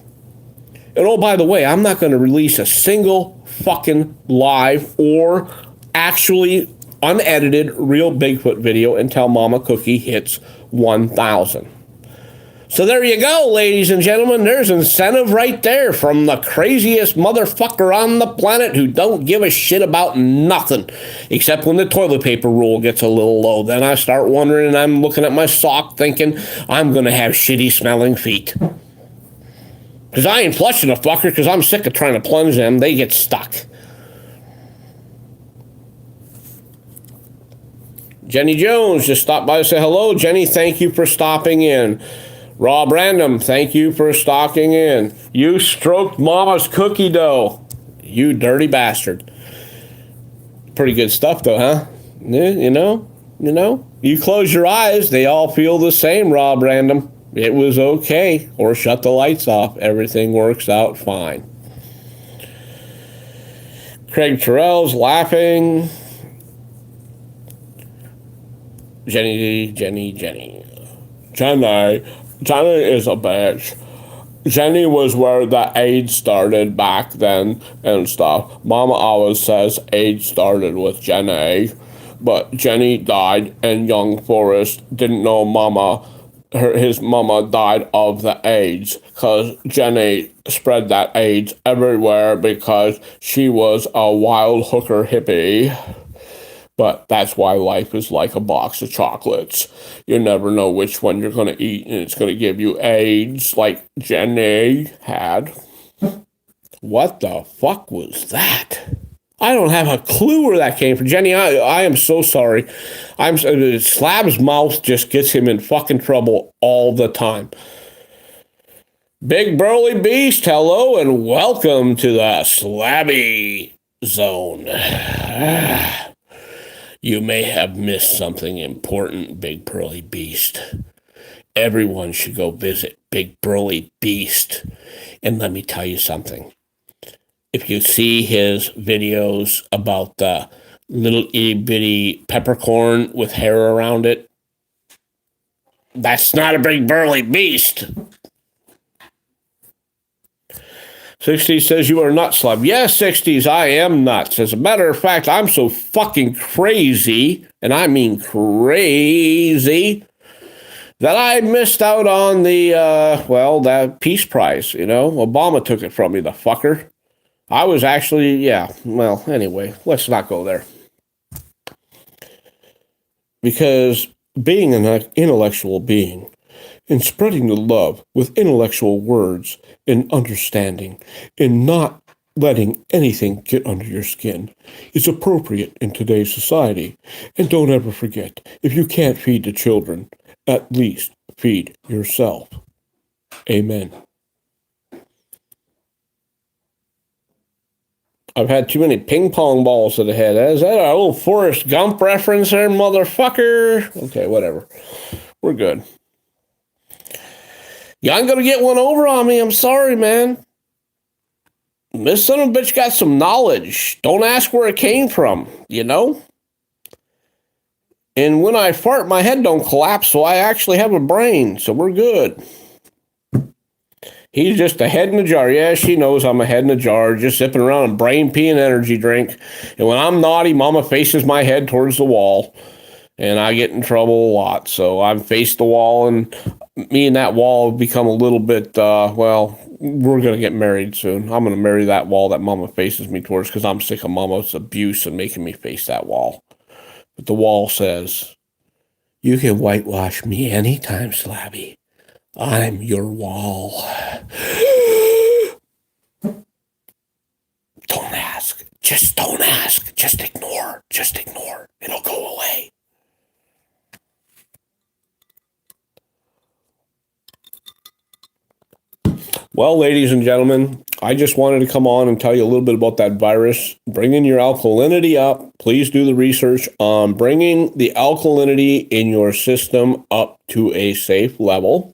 And oh, by the way, I'm not going to release a single fucking live or actually unedited real Bigfoot video until Mama Cookie hits 1,000. So there you go, ladies and gentlemen. There's incentive right there from the craziest motherfucker on the planet who don't give a shit about nothing. Except when the toilet paper roll gets a little low. Then I start wondering, and I'm looking at my sock thinking, I'm going to have shitty smelling feet. Because I ain't flushing a fucker because I'm sick of trying to plunge them. They get stuck. Jenny Jones just stopped by to say hello. Jenny, thank you for stopping in. Rob Random, thank you for stopping in. You stroked Mama's cookie dough. You dirty bastard. Pretty good stuff though, huh? Yeah, you know? You close your eyes, they all feel the same, Rob Random. It was okay. Or shut the lights off. Everything works out fine. Craig Terrell's laughing. Jenny is a bitch. Jenny was where the AIDS started back then and stuff. Mama always says AIDS started with Jenny, but Jenny died and young Forrest didn't know his mama died of the AIDS because Jenny spread that AIDS everywhere because she was a wild hooker hippie. But that's why life is like a box of chocolates. You never know which one you're going to eat, and it's going to give you AIDS like Jenny had. What the fuck was that? I don't have a clue where that came from. Jenny, I am so sorry. Slab's mouth just gets him in fucking trouble all the time. Big Burly Beast, hello, and welcome to the Slabby Zone. You may have missed something important, Big Burly Beast. Everyone should go visit Big Burly Beast. And let me tell you something. If you see his videos about the little itty-bitty peppercorn with hair around it, that's not a Big Burly Beast. 60 says you are nuts, Slab. Yes, 60s, I am nuts. As a matter of fact, I'm so fucking crazy, and I mean crazy, that I missed out on the, that Peace Prize, Obama took it from me, the fucker. I was actually, anyway, let's not go there. Because being an intellectual being and spreading the love with intellectual words and understanding and not letting anything get under your skin is appropriate in today's society. And don't ever forget, if you can't feed the children, at least feed yourself. Amen. I've had too many ping pong balls to the head. Is that a little Forrest Gump reference there, motherfucker? Okay, whatever. We're good. You ain't gonna get one over on me. I'm sorry, man. This son of a bitch got some knowledge. Don't ask where it came from, And when I fart, my head don't collapse, so I actually have a brain, so we're good. He's just a head in a jar. Yeah, she knows I'm a head in a jar, just zipping around a brain pee and energy drink. And when I'm naughty, Mama faces my head towards the wall, and I get in trouble a lot. So I've faced the wall, and me and that wall have become a little bit, we're going to get married soon. I'm going to marry that wall that Mama faces me towards because I'm sick of Mama's abuse and making me face that wall. But the wall says, you can whitewash me anytime, Slabby. I'm your wall. Don't ask. Just don't ask. Just ignore. Just ignore. It'll go away. Well, ladies and gentlemen, I just wanted to come on and tell you a little bit about that virus. Bringing your alkalinity up. Please do the research on bringing the alkalinity in your system up to a safe level.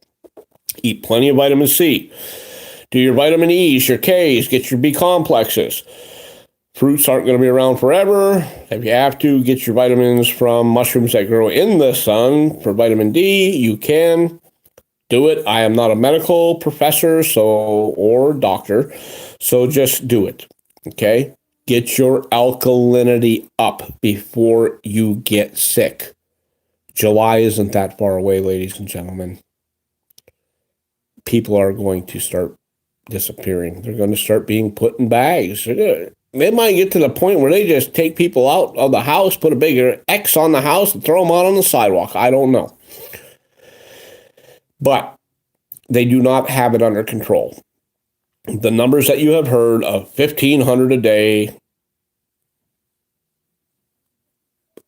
Eat plenty of vitamin C. Do your vitamin E's, your K's, get your B complexes. Fruits aren't going to be around forever. If you have to, get your vitamins from mushrooms that grow in the sun. For vitamin D, you can do it. I am not a medical professor or doctor, so just do it, okay? Get your alkalinity up before you get sick. July isn't that far away, ladies and gentlemen. People are going to start disappearing. They're going to start being put in bags. It might get to the point where they just take people out of the house, put a bigger X on the house, and throw them out on the sidewalk. I don't know. But they do not have it under control. The numbers that you have heard of 1,500 a day,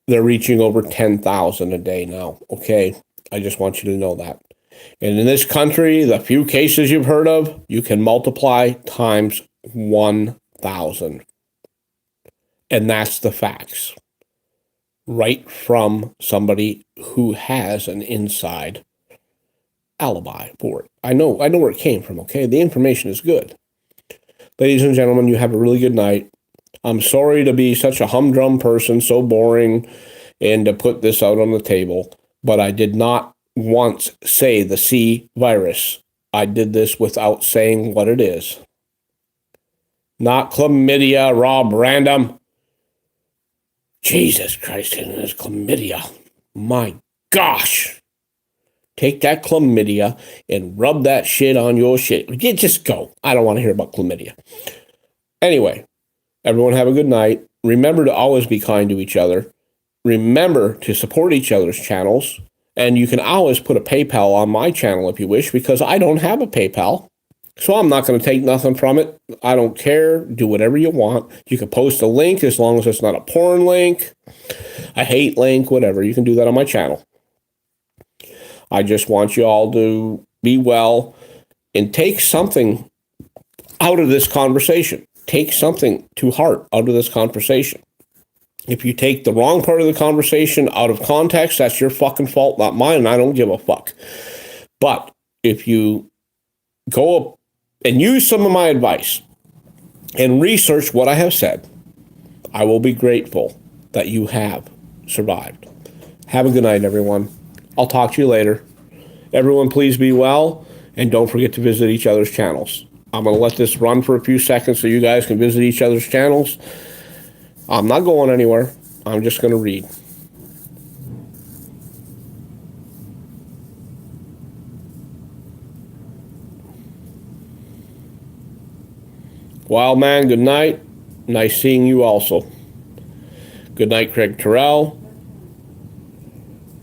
they're reaching over 10,000 a day now. Okay, I just want you to know that. And in this country, the few cases you've heard of, you can multiply times 1,000. And that's the facts. Right from somebody who has an inside alibi for it. I know where it came from, okay? The information is good. Ladies and gentlemen, you have a really good night. I'm sorry to be such a humdrum person, so boring, and to put this out on the table, but I did not once say the C virus. I did this without saying what it is. Not chlamydia, Rob Random. Jesus Christ, it is chlamydia. My gosh. Take that chlamydia and rub that shit on your shit. Just go. I don't want to hear about chlamydia. Anyway, everyone have a good night. Remember to always be kind to each other. Remember to support each other's channels. And you can always put a PayPal on my channel if you wish, because I don't have a PayPal. So I'm not going to take nothing from it. I don't care. Do whatever you want. You can post a link as long as it's not a porn link, a hate link, whatever. You can do that on my channel. I just want you all to be well and take something out of this conversation. Take something to heart out of this conversation. If you take the wrong part of the conversation out of context, that's your fucking fault, not mine, and I don't give a fuck. But if you go up and use some of my advice and research what I have said, I will be grateful that you have survived. Have a good night, everyone. I'll talk to you later. Everyone, please be well, and don't forget to visit each other's channels. I'm going to let this run for a few seconds so you guys can visit each other's channels. I'm not going anywhere. I'm just going to read. Wild Man, good night. Nice seeing you also. Good night, Craig Terrell.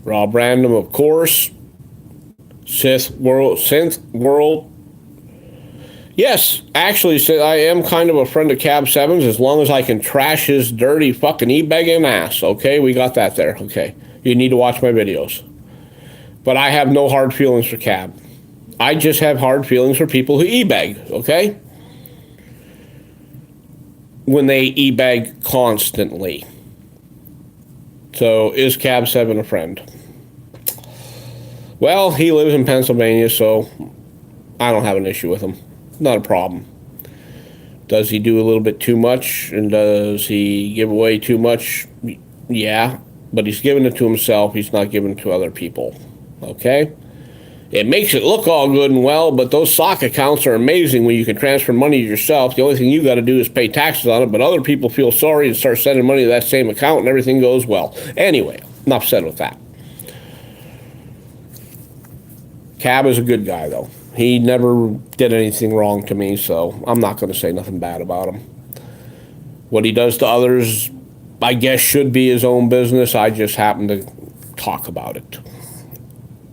Rob Random, of course. Synth World. Yes, actually, I am kind of a friend of Cab Sevens as long as I can trash his dirty fucking e-begging ass. Okay, we got that there. Okay, you need to watch my videos. But I have no hard feelings for Cab. I just have hard feelings for people who e-beg, okay? When they e-beg constantly. So, is Cab 7 a friend? Well, he lives in Pennsylvania, so I don't have an issue with him. Not a problem. Does he do a little bit too much? And does he give away too much? Yeah, but he's giving it to himself. He's not giving it to other people. Okay? It makes it look all good and well, but those sock accounts are amazing when you can transfer money to yourself. The only thing you got to do is pay taxes on it, but other people feel sorry and start sending money to that same account and everything goes well. Anyway, enough said with that. Cab is a good guy, though. He never did anything wrong to me, so I'm not going to say nothing bad about him. What he does to others, I guess, should be his own business. I just happen to talk about it.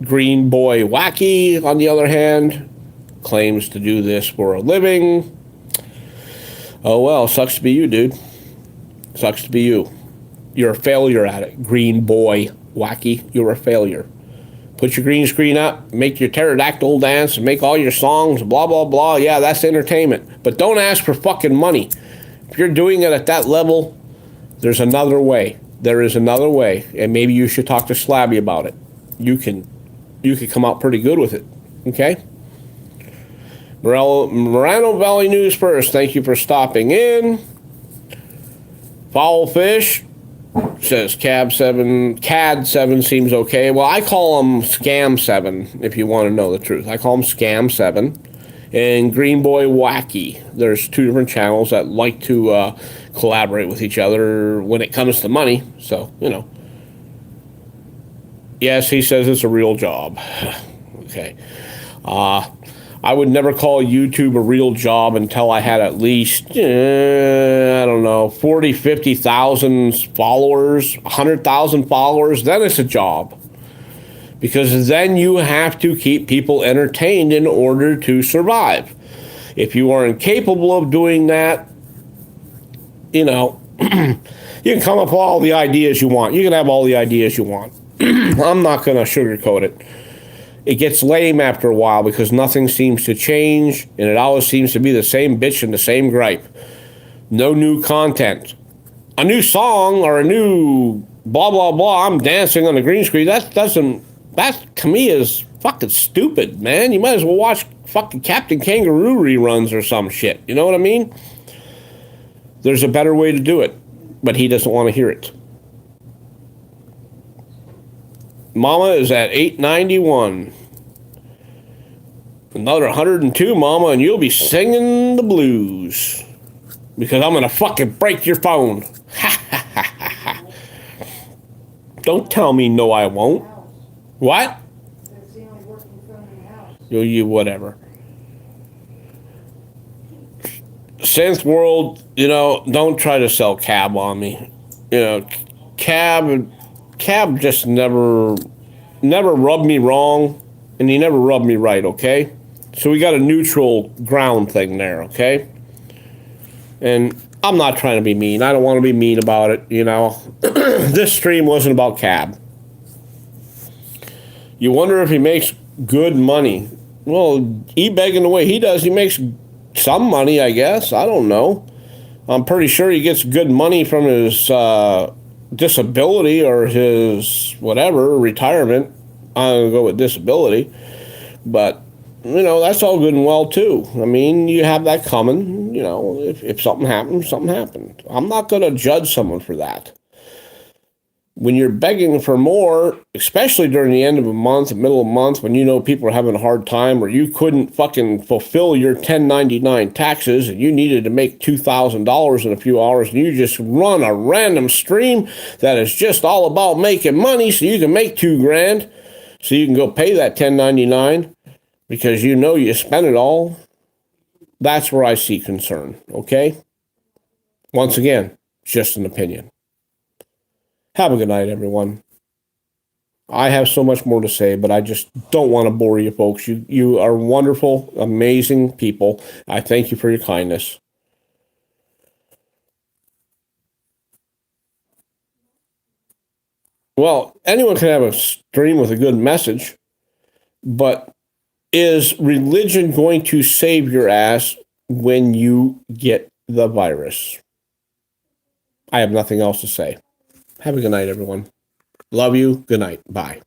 Green Boy Wacky, on the other hand, claims to do this for a living. Oh, well, sucks to be you, dude. Sucks to be you. You're a failure at it. Green Boy Wacky, you're a failure. put your green screen up, make your pterodactyl dance, and make all your songs, blah, blah, blah. Yeah, that's entertainment. But don't ask for fucking money. If you're doing it at that level, there's another way. There is another way. And maybe you should talk to Slabby about it. You could come out pretty good with it. Okay? Morano Valley News first. Thank you for stopping in. Foul Fish says CAD 7 seems okay. Well, I call them Scam 7, if you want to know the truth. I call them Scam 7. And Green Boy Wacky. There's two different channels that like to collaborate with each other when it comes to money. So, you know. Yes, he says it's a real job. Okay. I would never call YouTube a real job until I had at least, I don't know, 40, 50,000 followers, 100,000 followers. Then it's a job. Because then you have to keep people entertained in order to survive. If you are incapable of doing that, you know, you can come up with all the ideas you want. You can have all the ideas you want. I'm not going to sugarcoat it. It gets lame after a while because nothing seems to change, and it always seems to be the same bitch and the same gripe. No new content. A new song or a new blah, blah, blah. I'm dancing on the green screen. That to me is fucking stupid, man. You might as well watch fucking Captain Kangaroo reruns or some shit. You know what I mean? There's a better way to do it, but he doesn't want to hear it. Mama is at 891. Another 102, Mama, and you'll be singing the blues. Because I'm going to fucking break your phone. Don't tell me no, I won't. What? It's the only working phone in the house. You whatever. Synth World, you know, don't try to sell Cab on me. You know, Cab just never rubbed me wrong, and he never rubbed me right, okay? So we got a neutral ground thing there, okay? And I'm not trying to be mean. I don't want to be mean about it, you know? This stream wasn't about Cab. You wonder if he makes good money. Well, e-begging the way he does, he makes some money, I guess. I don't know. I'm pretty sure he gets good money from his disability or his whatever, retirement. I'm going to go with disability. But, you know, that's all good and well, too. I mean, you have that coming. You know, if something happens, something happened. I'm not going to judge someone for that. When you're begging for more, especially during the end of a month, the middle of a month, when you know people are having a hard time or you couldn't fucking fulfill your 1099 taxes and you needed to make $2,000 in a few hours and you just run a random stream that is just all about making money so you can make $2,000 so you can go pay that 1099 because you know you spent it all, that's where I see concern, okay? Once again, just an opinion. Have a good night, everyone. I have so much more to say, but I just don't want to bore you folks. You are wonderful, amazing people. I thank you for your kindness. Well, anyone can have a stream with a good message, but is religion going to save your ass when you get the virus? I have nothing else to say. Have a good night, everyone. Love you. Good night. Bye.